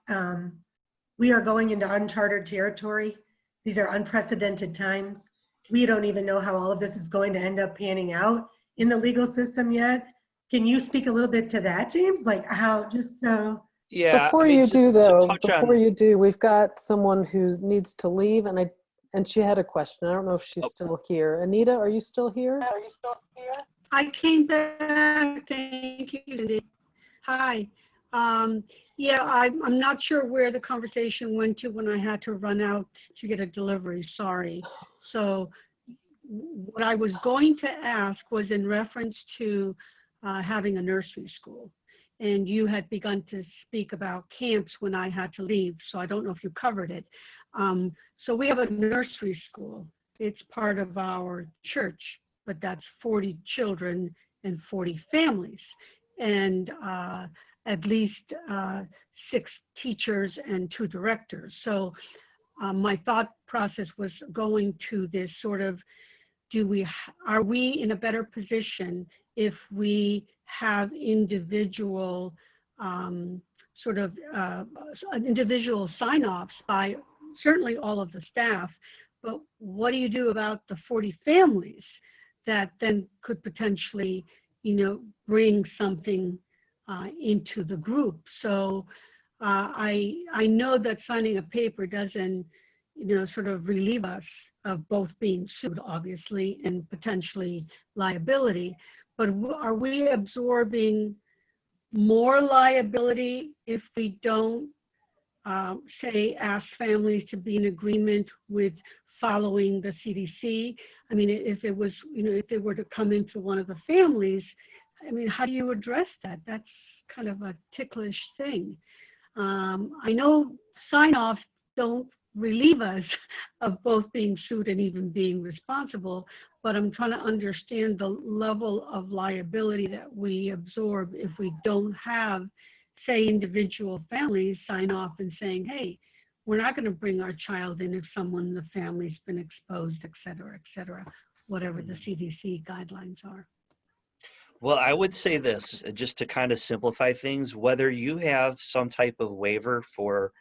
we are going into uncharted territory. These are unprecedented times. We don't even know how all of this is going to end up panning out in the legal system yet. Can you speak a little bit to that, James? Like how, just so. Yeah. Before you do, we've got someone who needs to leave, and she had a question. I don't know if she's still here. Anita, are you still here? I came back. Thank you, Cindy. Hi. Yeah, I'm not sure where the conversation went to when I had to run out to get a delivery. Sorry. So what I was going to ask was in reference to having a nursery school. And you had begun to speak about camps when I had to leave. So I don't know if you covered it. So we have a nursery school. It's part of our church, but that's 40 children and 40 families. And at least 6 teachers and 2 directors. So my thought process was going to this sort of, are we in a better position if we have individual individual sign-offs by certainly all of the staff, but what do you do about the 40 families that then could potentially, bring something into the group? So I know that signing a paper doesn't, sort of relieve us of both being sued, obviously, and potentially liability, but are we absorbing more liability if we don't, ask families to be in agreement with following the CDC? I mean, if it was, if they were to come into one of the families, I mean, how do you address that? That's kind of a ticklish thing. I know sign-offs don't relieve us of both being sued and even being responsible, but I'm trying to understand the level of liability that we absorb if we don't have, say, individual families sign off and saying, hey, we're not going to bring our child in if someone in the family's been exposed, et cetera, whatever the CDC guidelines are. Well, I would say this, just to kind of simplify things, whether you have some type of waiver for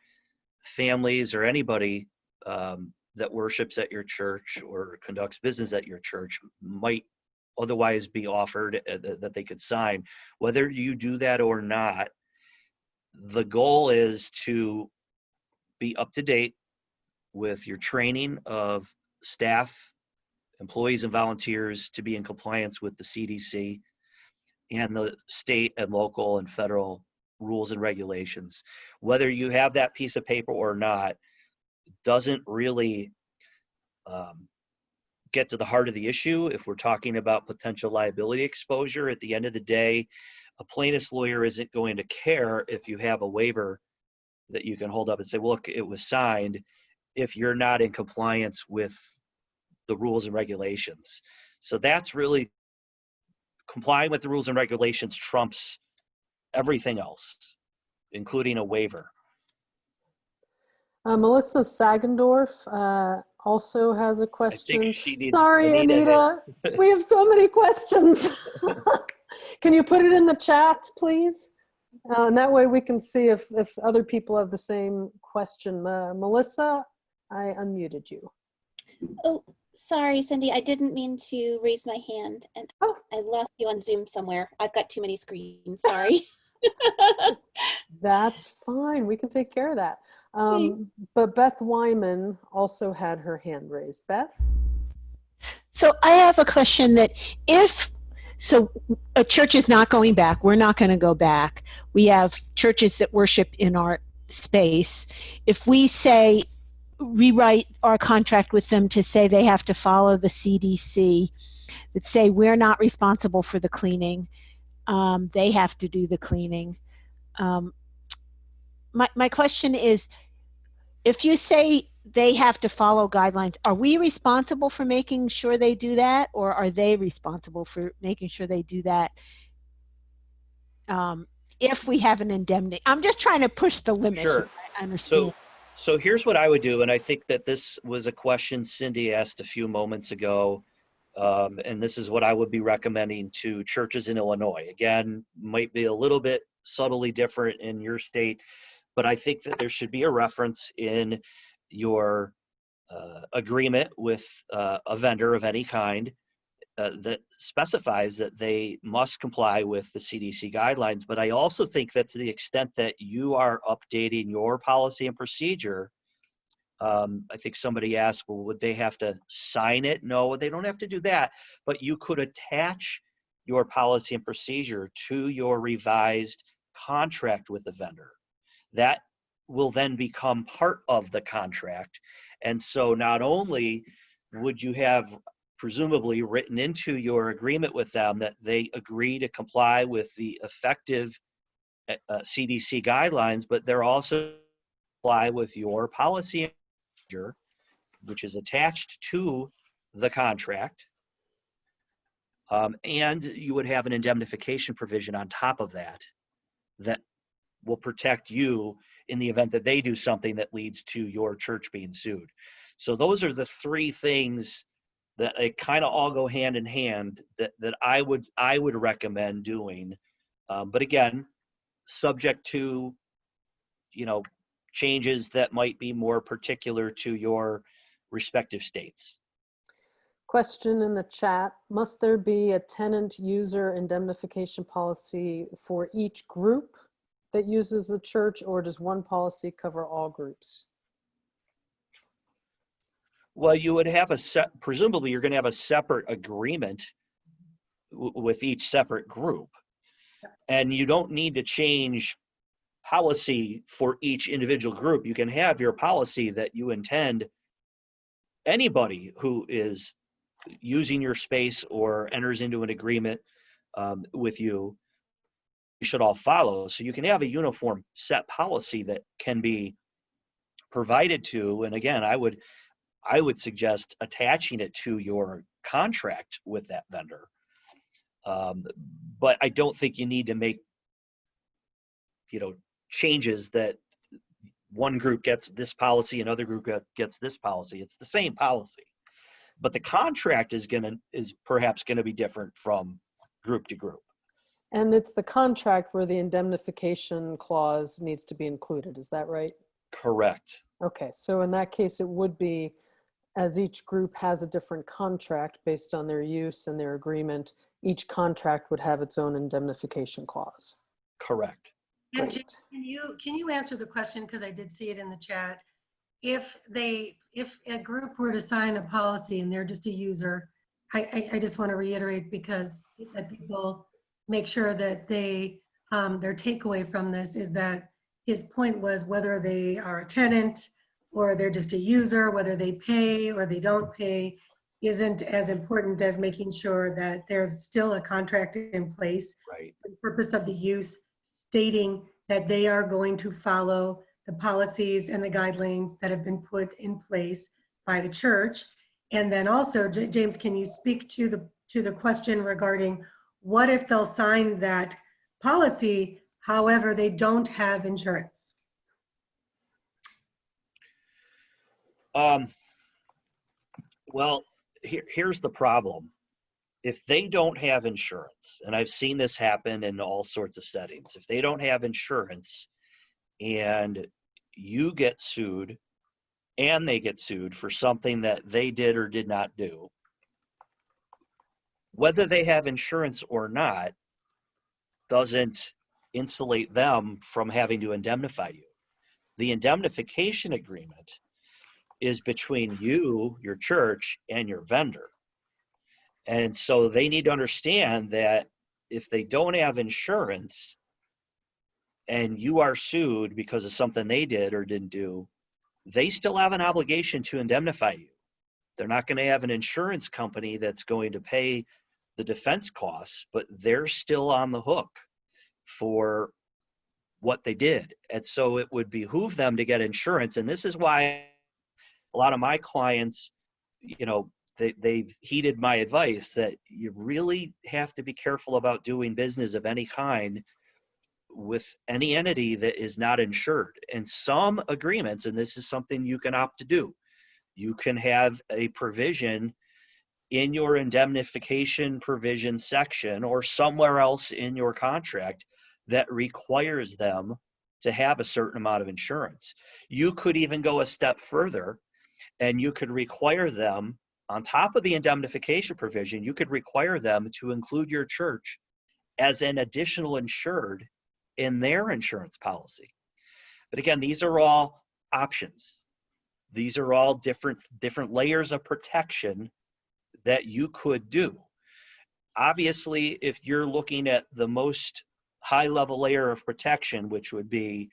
families or anybody that worships at your church or conducts business at your church might otherwise be offered that they could sign, whether you do that or not, the goal is to be up to date with your training of staff, employees, and volunteers to be in compliance with the CDC and the state and local and federal rules and regulations. Whether you have that piece of paper or not doesn't really get to the heart of the issue. If we're talking about potential liability exposure, at the end of the day, a plaintiff's lawyer isn't going to care if you have a waiver that you can hold up and say, well, look, it was signed, if you're not in compliance with the rules and regulations. So that's really complying with the rules and regulations trumps everything else, including a waiver. Melissa Sagendorf also has a I question. think she needs Sorry, Anita. We have so many questions. Can you put it in the chat, please? And that way we can see if other people have the same question. Melissa, I unmuted you. Oh, sorry, Cindy. I didn't mean to raise my hand, and Oh. I lost you on Zoom somewhere. I've got too many screens. Sorry. That's fine. We can take care of that. But Beth Wyman also had her hand raised. Beth? So I have a question that so a church is not going back. We're not going to go back. We have churches that worship in our space. If we say, rewrite our contract with them to say they have to follow the CDC, that say we're not responsible for the cleaning, they have to do the cleaning. My question is, if you say they have to follow guidelines, are we responsible for making sure they do that, or are they responsible for making sure they do that if we have an indemnity? I'm just trying to push the limit. Sure. I understand. So here's what I would do, and I think that this was a question Cindy asked a few moments ago, and this is what I would be recommending to churches in Illinois. Again, might be a little bit subtly different in your state, but I think that there should be a reference in your agreement with a vendor of any kind that specifies that they must comply with the CDC guidelines. But I also think that to the extent that you are updating your policy and procedure, I think somebody asked, well, would they have to sign it? No, they don't have to do that, but you could attach your policy and procedure to your revised contract with the vendor. That will then become part of the contract. And so not only would you have presumably written into your agreement with them that they agree to comply with the effective CDC guidelines, but they're also comply with your policy, which is attached to the contract. And you would have an indemnification provision on top of that that will protect you in the event that they do something that leads to your church being sued. So those are the three things that they kind of all go hand in hand that I would recommend doing. But again, subject to, changes that might be more particular to your respective states. Question in the chat. Must there be a tenant user indemnification policy for each group that uses the church, or does one policy cover all groups? Well, you would have presumably you're going to have a separate agreement with each separate group. And you don't need to change policy for each individual group. You can have your policy that you intend anybody who is using your space or enters into an agreement with you should all follow. So you can have a uniform set policy that can be provided to, and again, I would suggest attaching it to your contract with that vendor. But I don't think you need to make, changes that one group gets this policy, another group gets this policy. It's the same policy, but the contract is perhaps going to be different from group to group. And it's the contract where the indemnification clause needs to be included. Is that right? Correct. Okay, so in that case, it would be, as each group has a different contract based on their use and their agreement, each contract would have its own indemnification clause. Correct. And Great. can you answer the question, because I did see it in the chat? If a group were to sign a policy and they're just a user, I just want to reiterate, because that people make sure that their takeaway from this is that his point was whether they are a tenant or they're just a user, whether they pay or they don't pay isn't as important as making sure that there's still a contract in place. Right. For the purpose of the use, stating that they are going to follow the policies and the guidelines that have been put in place by the church. And then also, James, can you speak to the question regarding what if they'll sign that policy However, they don't have insurance. Well, here's the problem. If they don't have insurance, and I've seen this happen in all sorts of settings, if they don't have insurance and you get sued and they get sued for something that they did or did not do, whether they have insurance or not doesn't insulate them from having to indemnify you. The indemnification agreement is between you, your church, and your vendor. And so they need to understand that if they don't have insurance and you are sued because of something they did or didn't do, they still have an obligation to indemnify you. They're not going to have an insurance company that's going to pay the defense costs, but they're still on the hook for what they did. And so it would behoove them to get insurance. And this is why a lot of my clients, they've heeded my advice that you really have to be careful about doing business of any kind with any entity that is not insured. And some agreements, and this is something you can opt to do, you can have a provision in your indemnification provision section or somewhere else in your contract that requires them to have a certain amount of insurance. You could even go a step further and you could require them, on top of the indemnification provision, you could require them to include your church as an additional insured in their insurance policy. But again, these are all options. These are all different layers of protection that you could do. Obviously, if you're looking at the most high-level layer of protection, which would be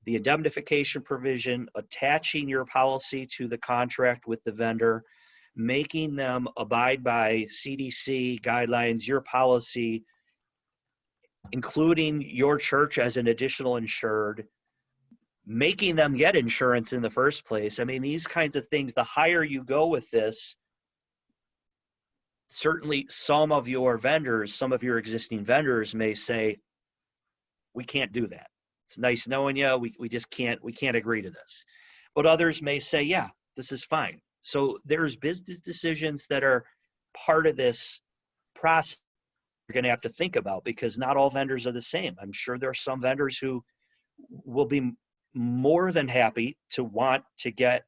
the indemnification provision, attaching your policy to the contract with the vendor, making them abide by CDC guidelines, your policy, including your church as an additional insured, making them get insurance in the first place. I mean, these kinds of things, the higher you go with this, certainly some of your vendors, some of your existing vendors may say, we can't do that. It's nice knowing you. We just can't agree to this. But others may say, yeah, this is fine. So there's business decisions that are part of this process you're going to have to think about, because not all vendors are the same. I'm sure there are some vendors who will be more than happy to want to get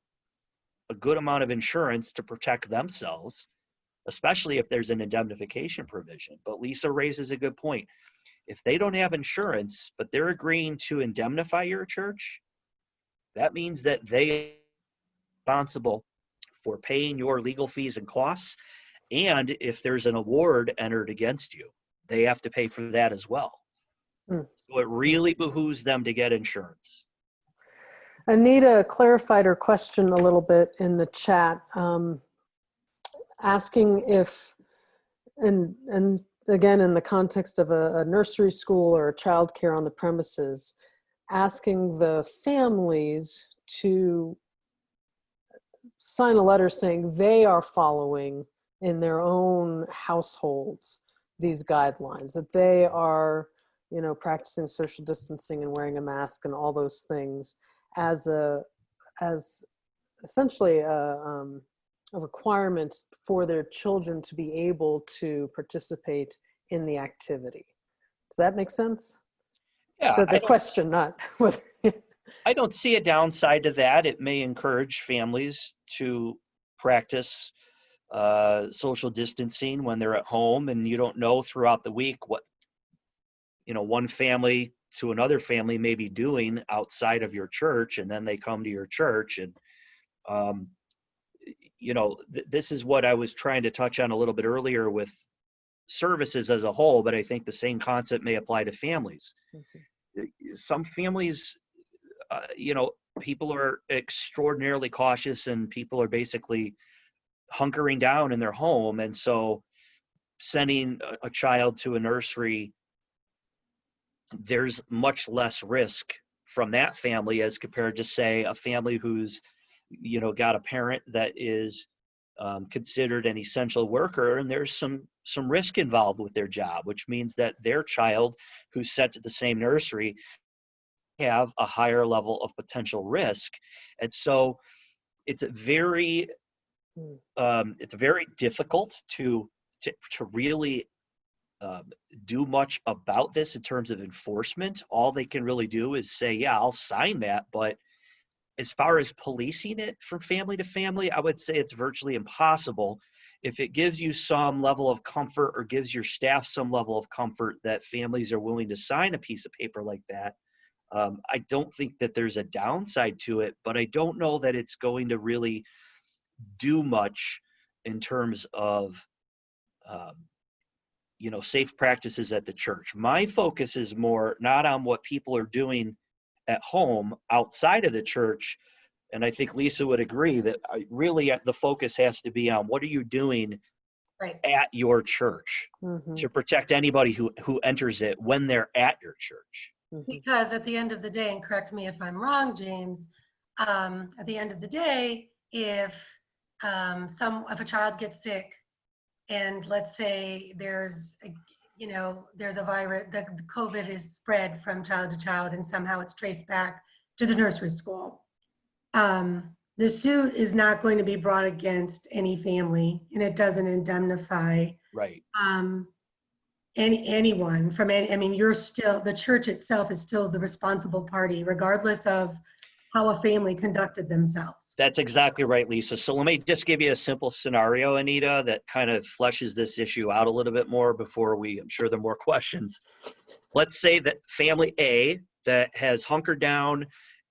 a good amount of insurance to protect themselves, especially if there's an indemnification provision. But Lisa raises a good point. If they don't have insurance, but they're agreeing to indemnify your church, that means that they are responsible for paying your legal fees and costs. And if there's an award entered against you, they have to pay for that as well. So it really behooves them to get insurance. Anita clarified her question a little bit in the chat, asking if, and again, in the context of a nursery school or a childcare on the premises, asking the families to sign a letter saying they are following in their own households these guidelines, that they are, practicing social distancing and wearing a mask and all those things as essentially a requirement for their children to be able to participate in the activity. Does that make sense? Yeah. The question, not whether. I don't see a downside to that. It may encourage families to practice social distancing when they're at home, and you don't know throughout the week what one family to another family may be doing outside of your church, and then they come to your church. And this is what I was trying to touch on a little bit earlier with services as a whole, but I think the same concept may apply to families. Some families, people are extraordinarily cautious, and people are basically hunkering down in their home. And so sending a child to a nursery, there's much less risk from that family as compared to, say, a family who's, got a parent that is considered an essential worker, and there's some risk involved with their job, which means that their child who's sent to the same nursery have a higher level of potential risk. And so it's very difficult to really do much about this in terms of enforcement. All they can really do is say, yeah, I'll sign that. But as far as policing it from family to family, I would say it's virtually impossible. If it gives you some level of comfort or gives your staff some level of comfort that families are willing to sign a piece of paper like that, I don't think that there's a downside to it, but I don't know that it's going to really do much in terms of safe practices at the church. My focus is more not on what people are doing at home outside of the church. And I think Lisa would agree that really the focus has to be on what are you doing at your church to protect anybody who enters it when they're at your church. Because at the end of the day, and correct me if I'm wrong, James, at the end of the day, if a child gets sick, and let's say there's a virus, the COVID is spread from child to child, and somehow it's traced back to the nursery school. The suit is not going to be brought against any family, and it doesn't indemnify anyone from any. I mean, the church itself is still the responsible party, regardless of how a family conducted themselves. That's exactly right, Lisa. So let me just give you a simple scenario, Anita, that kind of fleshes this issue out a little bit more before I'm sure there are more questions. Let's say that family A that has hunkered down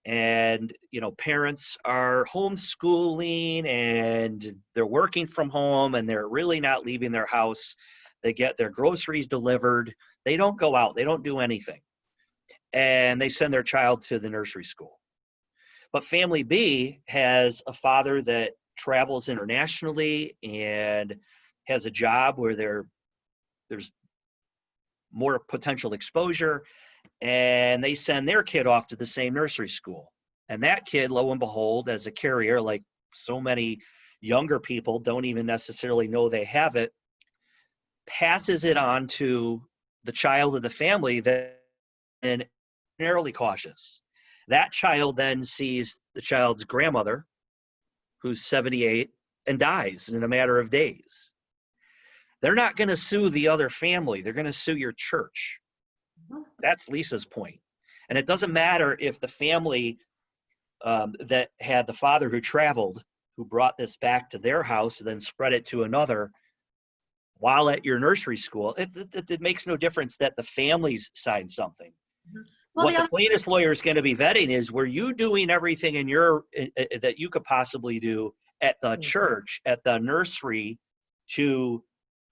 and, parents are homeschooling and they're working from home and they're really not leaving their house. They get their groceries delivered. They don't go out. They don't do anything. And they send their child to the nursery school. But family B has a father that travels internationally and has a job where there's more potential exposure, and they send their kid off to the same nursery school. And that kid, lo and behold, as a carrier, like so many younger people don't even necessarily know they have it, passes it on to the child of the family that is narrowly cautious. That child then sees the child's grandmother, who's 78, and dies in a matter of days. They're not going to sue the other family. They're going to sue your church. That's Lisa's point. And it doesn't matter if the family that had the father who traveled, who brought this back to their house and then spread it to another while at your nursery school. It makes no difference that the families signed something. Well, what the plaintiff's lawyer is going to be vetting is, were you doing everything that you could possibly do at the church, at the nursery, to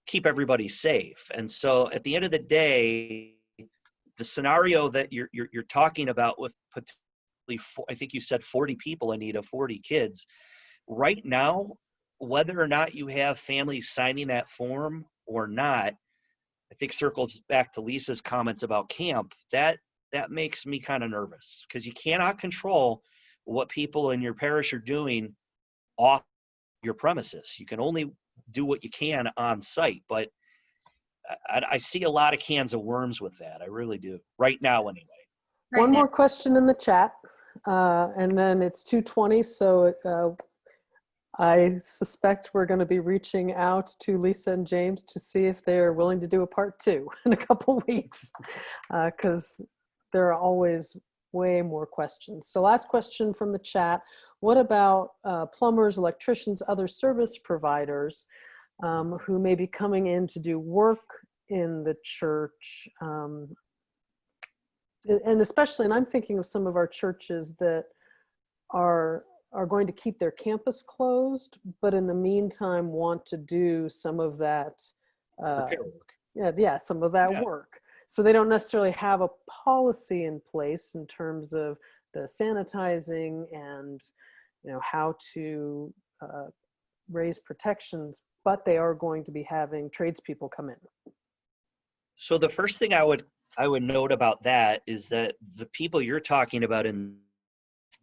keep everybody safe? And so at the end of the day, the scenario that you're talking about with potentially, I think you said 40 people, Anita, 40 kids. Right now, whether or not you have families signing that form or not, I think circles back to Lisa's comments about camp. That makes me kind of nervous, because you cannot control what people in your parish are doing off your premises. You can only do what you can on site, but I see a lot of cans of worms with that. I really do. Right now, anyway. One more question in the chat, and then it's 2:20, so I suspect we're going to be reaching out to Lisa and James to see if they're willing to do a part 2 in a couple weeks, because there are always way more questions. So last question from the chat: what about plumbers, electricians, other service providers who may be coming in to do work in the church? And especially, and I'm thinking of some of our churches that are going to keep their campus closed, but in the meantime want to do some of that Repair work. Some of that work. So they don't necessarily have a policy in place in terms of the sanitizing and how to raise protections, but they are going to be having tradespeople come in. So the first thing I would note about that is that the people you're talking about in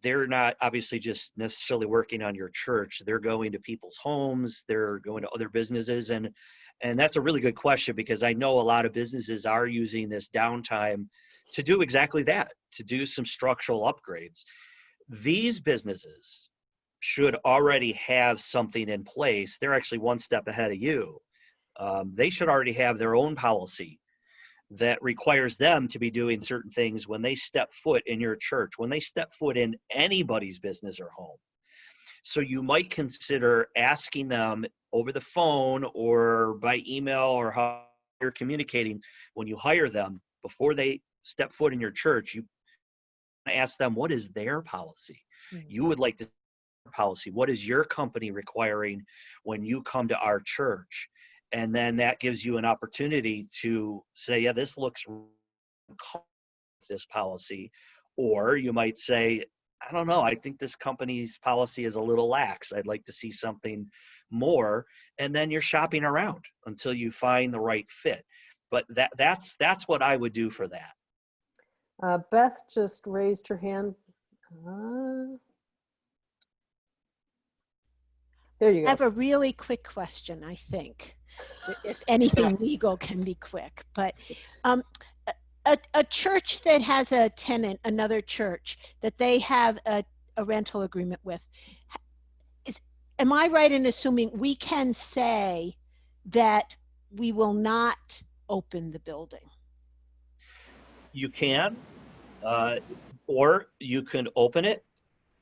they're not obviously just necessarily working on your church. They're going to people's homes, they're going to other businesses. And that's a really good question, because I know a lot of businesses are using this downtime to do exactly that, to do some structural upgrades. These businesses should already have something in place. They're actually one step ahead of you. They should already have their own policy that requires them to be doing certain things when they step foot in your church, when they step foot in anybody's business or home. So you might consider asking them over the phone or by email, or how you're communicating when you hire them, before they step foot in your church, you ask them, what is their policy? You would like to policy. What is your company requiring when you come to our church? And then that gives you an opportunity to say, yeah, this looks this policy. Or you might say, I don't know, I think this company's policy is a little lax. I'd like to see something more. And then you're shopping around until you find the right fit. But that's what I would do for that. Beth just raised her hand. There you go. I have a really quick question, I think. If anything legal can be quick. But a church that has a tenant, another church, that they have a rental agreement with, am I right in assuming we can say that we will not open the building? You can, or you can open it,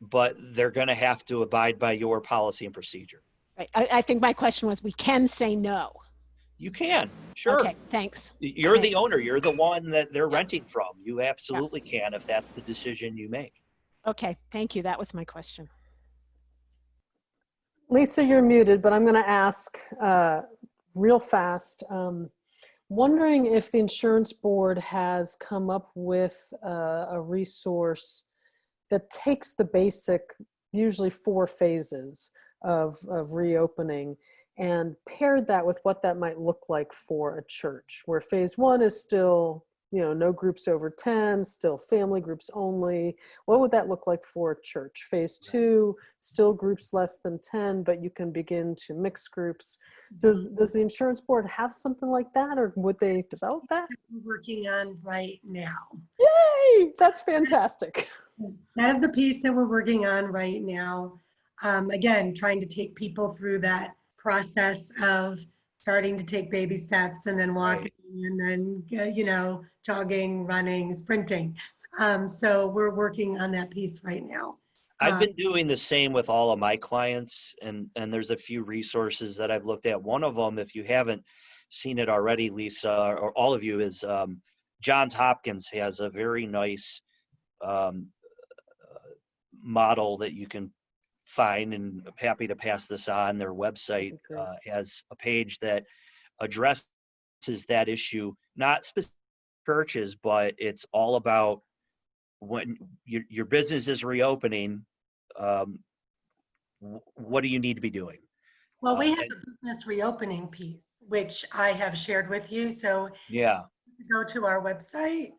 but they're going to have to abide by your policy and procedure. Right. I think my question was, we can say no. You can, sure. Okay, thanks. You're the owner. You're the one that they're renting from. You absolutely can, if that's the decision you make. Okay, thank you. That was my question. Lisa, you're muted, but I'm going to ask real fast. Wondering if the insurance board has come up with a resource that takes the basic, usually 4 phases of reopening, and paired that with what that might look like for a church, where phase 1 is still, no groups over 10, still family groups only. What would that look like for a church? Phase 2, still groups less than 10, but you can begin to mix groups. Does the insurance board have something like that, or would they develop that? We're working on right now. Yay! That's fantastic. That is the piece that we're working on right now. Again, trying to take people through that process of starting to take baby steps, and then walking, and then, jogging, running, sprinting. So we're working on that piece right now. I've been doing the same with all of my clients, and there's a few resources that I've looked at. One of them, if you haven't seen it already, Lisa, or all of you, is Johns Hopkins has a very nice model that you can find, and I'm happy to pass this on. Their website has a page that addresses that issue, not specific churches, but it's all about when your business is reopening, what do you need to be do Well, we have a business reopening piece, which I have shared with you. So go to our website.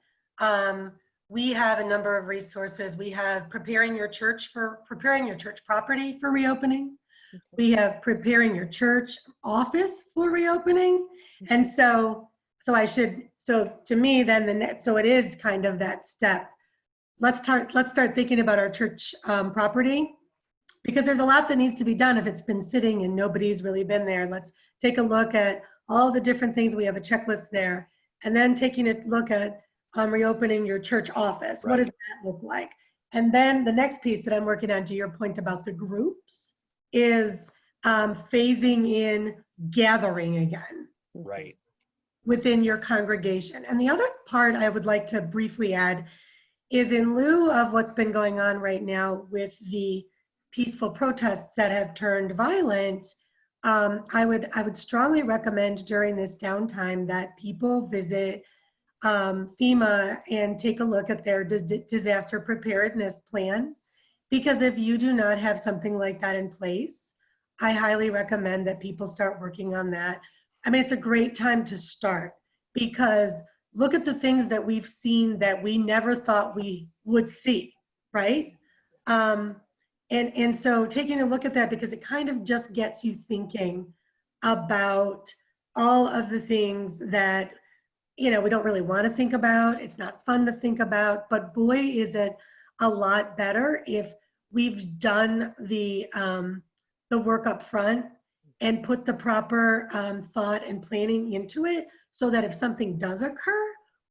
We have a number of resources. We have preparing your church property for reopening. We have preparing your church office for reopening. And so to me, then so it is kind of that step. Let's start thinking about our church property, because there's a lot that needs to be done if it's been sitting and nobody's really been there. Let's take a look at all the different things. We have a checklist there, and then taking a look at reopening your church office. What does that look like? And then the next piece that I'm working on, to your point about the groups, is phasing in gathering again. Right. Within your congregation. And the other part I would like to briefly add is, in lieu of what's been going on right now with the peaceful protests that have turned violent, I would strongly recommend during this downtime that people visit FEMA and take a look at their disaster preparedness plan. Because if you do not have something like that in place, I highly recommend that people start working on that. I mean, it's a great time to start, because look at the things that we've seen that we never thought we would see, right? And so taking a look at that, because it kind of just gets you thinking about all of the things that, we don't really want to think about. It's not fun to think about, but boy, is it a lot better if we've done the work up front and put the proper thought and planning into it, so that if something does occur,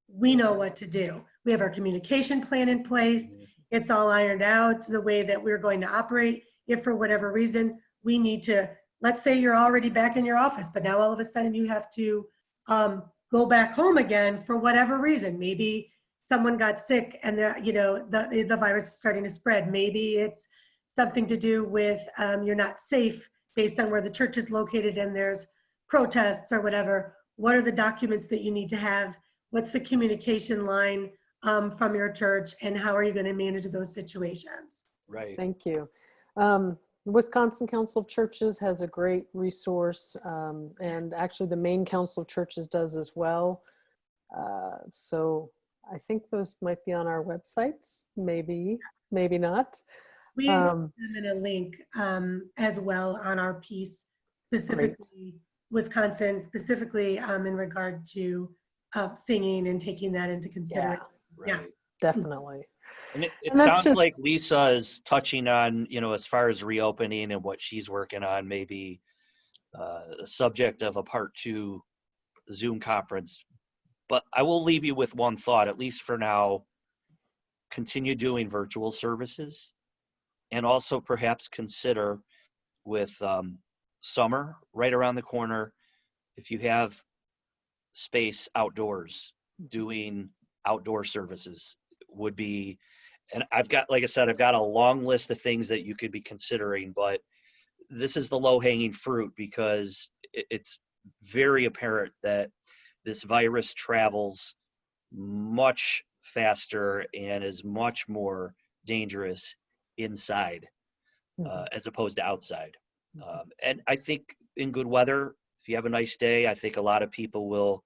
we know what to do. We have our communication plan in place. It's all ironed out the way that we're going to operate. If for whatever reason we need to, let's say you're already back in your office, but now all of a sudden you have to go back home again for whatever reason. Maybe someone got sick and the virus is starting to spread. Maybe it's something to do with you're not safe based on where the church is located and there's protests or whatever. What are the documents that you need to have? What's the communication line from your church, and how are you going to manage those situations? Right. Thank you. Wisconsin Council of Churches has a great resource, and actually the Maine Council of Churches does as well. So I think those might be on our websites, maybe not. We include them in a link as well on our piece, specifically Wisconsin, specifically in regard to singing and taking that into consideration. Right. Definitely. And it And that's sounds just like Lisa is touching on, as far as reopening and what she's working on, maybe the subject of a part 2 Zoom conference. But I will leave you with one thought, at least for now: continue doing virtual services, and also perhaps consider, with summer right around the corner, if you have space outdoors, doing outdoor services would be. And I've got, like I said, I've got a long list of things that you could be considering, but this is the low-hanging fruit, because it's very apparent that this virus travels much faster and is much more dangerous inside as opposed to outside. And I think in good weather, if you have a nice day, I think a lot of people will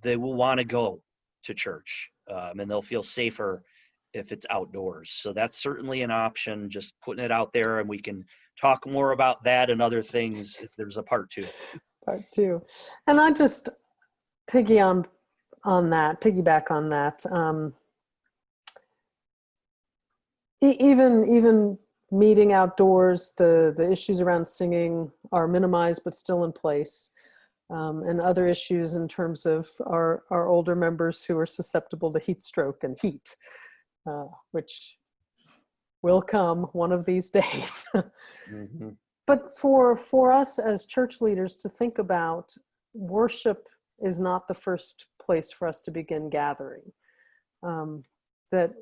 want to go to church, and they'll feel safer if it's outdoors. So that's certainly an option, just putting it out there, and we can talk more about that and other things if there's a part 2. Part 2. And I just piggyback on that. Even meeting outdoors, the issues around singing are minimized but still in place. And other issues in terms of our older members who are susceptible to heat stroke and heat, which will come one of these days. Mm-hmm. But for us as church leaders to think about, worship is not the first place for us to begin gathering. That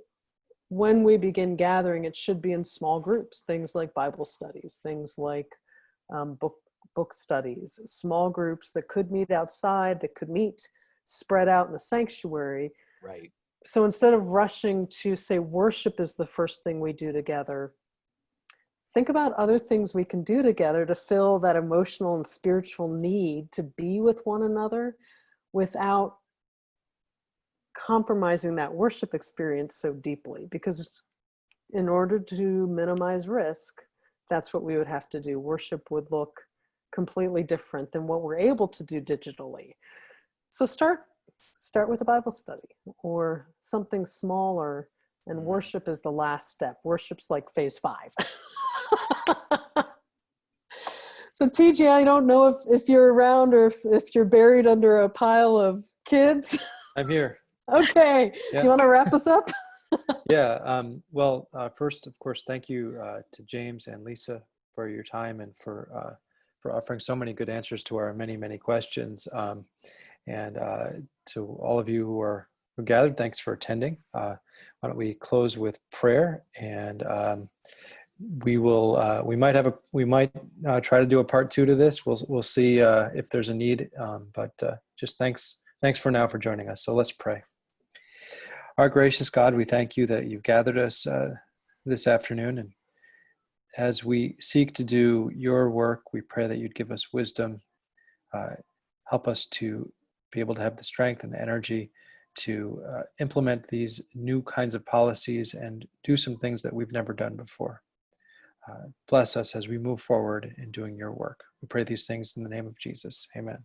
when we begin gathering, it should be in small groups, things like Bible studies, things like book studies, small groups that could meet outside, that could meet spread out in the sanctuary. Right. So instead of rushing to say worship is the first thing we do together, think about other things we can do together to fill that emotional and spiritual need to be with one another without compromising that worship experience so deeply. Because in order to minimize risk, that's what we would have to do. Worship would look completely different than what we're able to do digitally. So start with a Bible study or something smaller, and worship is the last step. Worship's like phase 5. So TJ, I don't know if you're around or if you're buried under a pile of kids. I'm here. Okay. Yeah. You want to wrap us up? Yeah. First, of course, thank you to James and Lisa for your time and for offering so many good answers to our many, many questions. And to all of you who gathered, thanks for attending. Why don't we close with prayer, and we might try to do a part 2 to this. We'll see if there's a need. But just thanks for now for joining us. So let's pray. Our gracious God, we thank you that you've gathered us this afternoon, and as we seek to do your work, we pray that you'd give us wisdom, help us to be able to have the strength and the energy to implement these new kinds of policies and do some things that we've never done before. Bless us as we move forward in doing your work. We pray these things in the name of Jesus. Amen.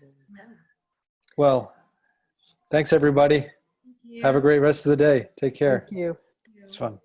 Amen. Well, thanks everybody. Thank you. Have a great rest of the day. Take care. Thank you. It's fun.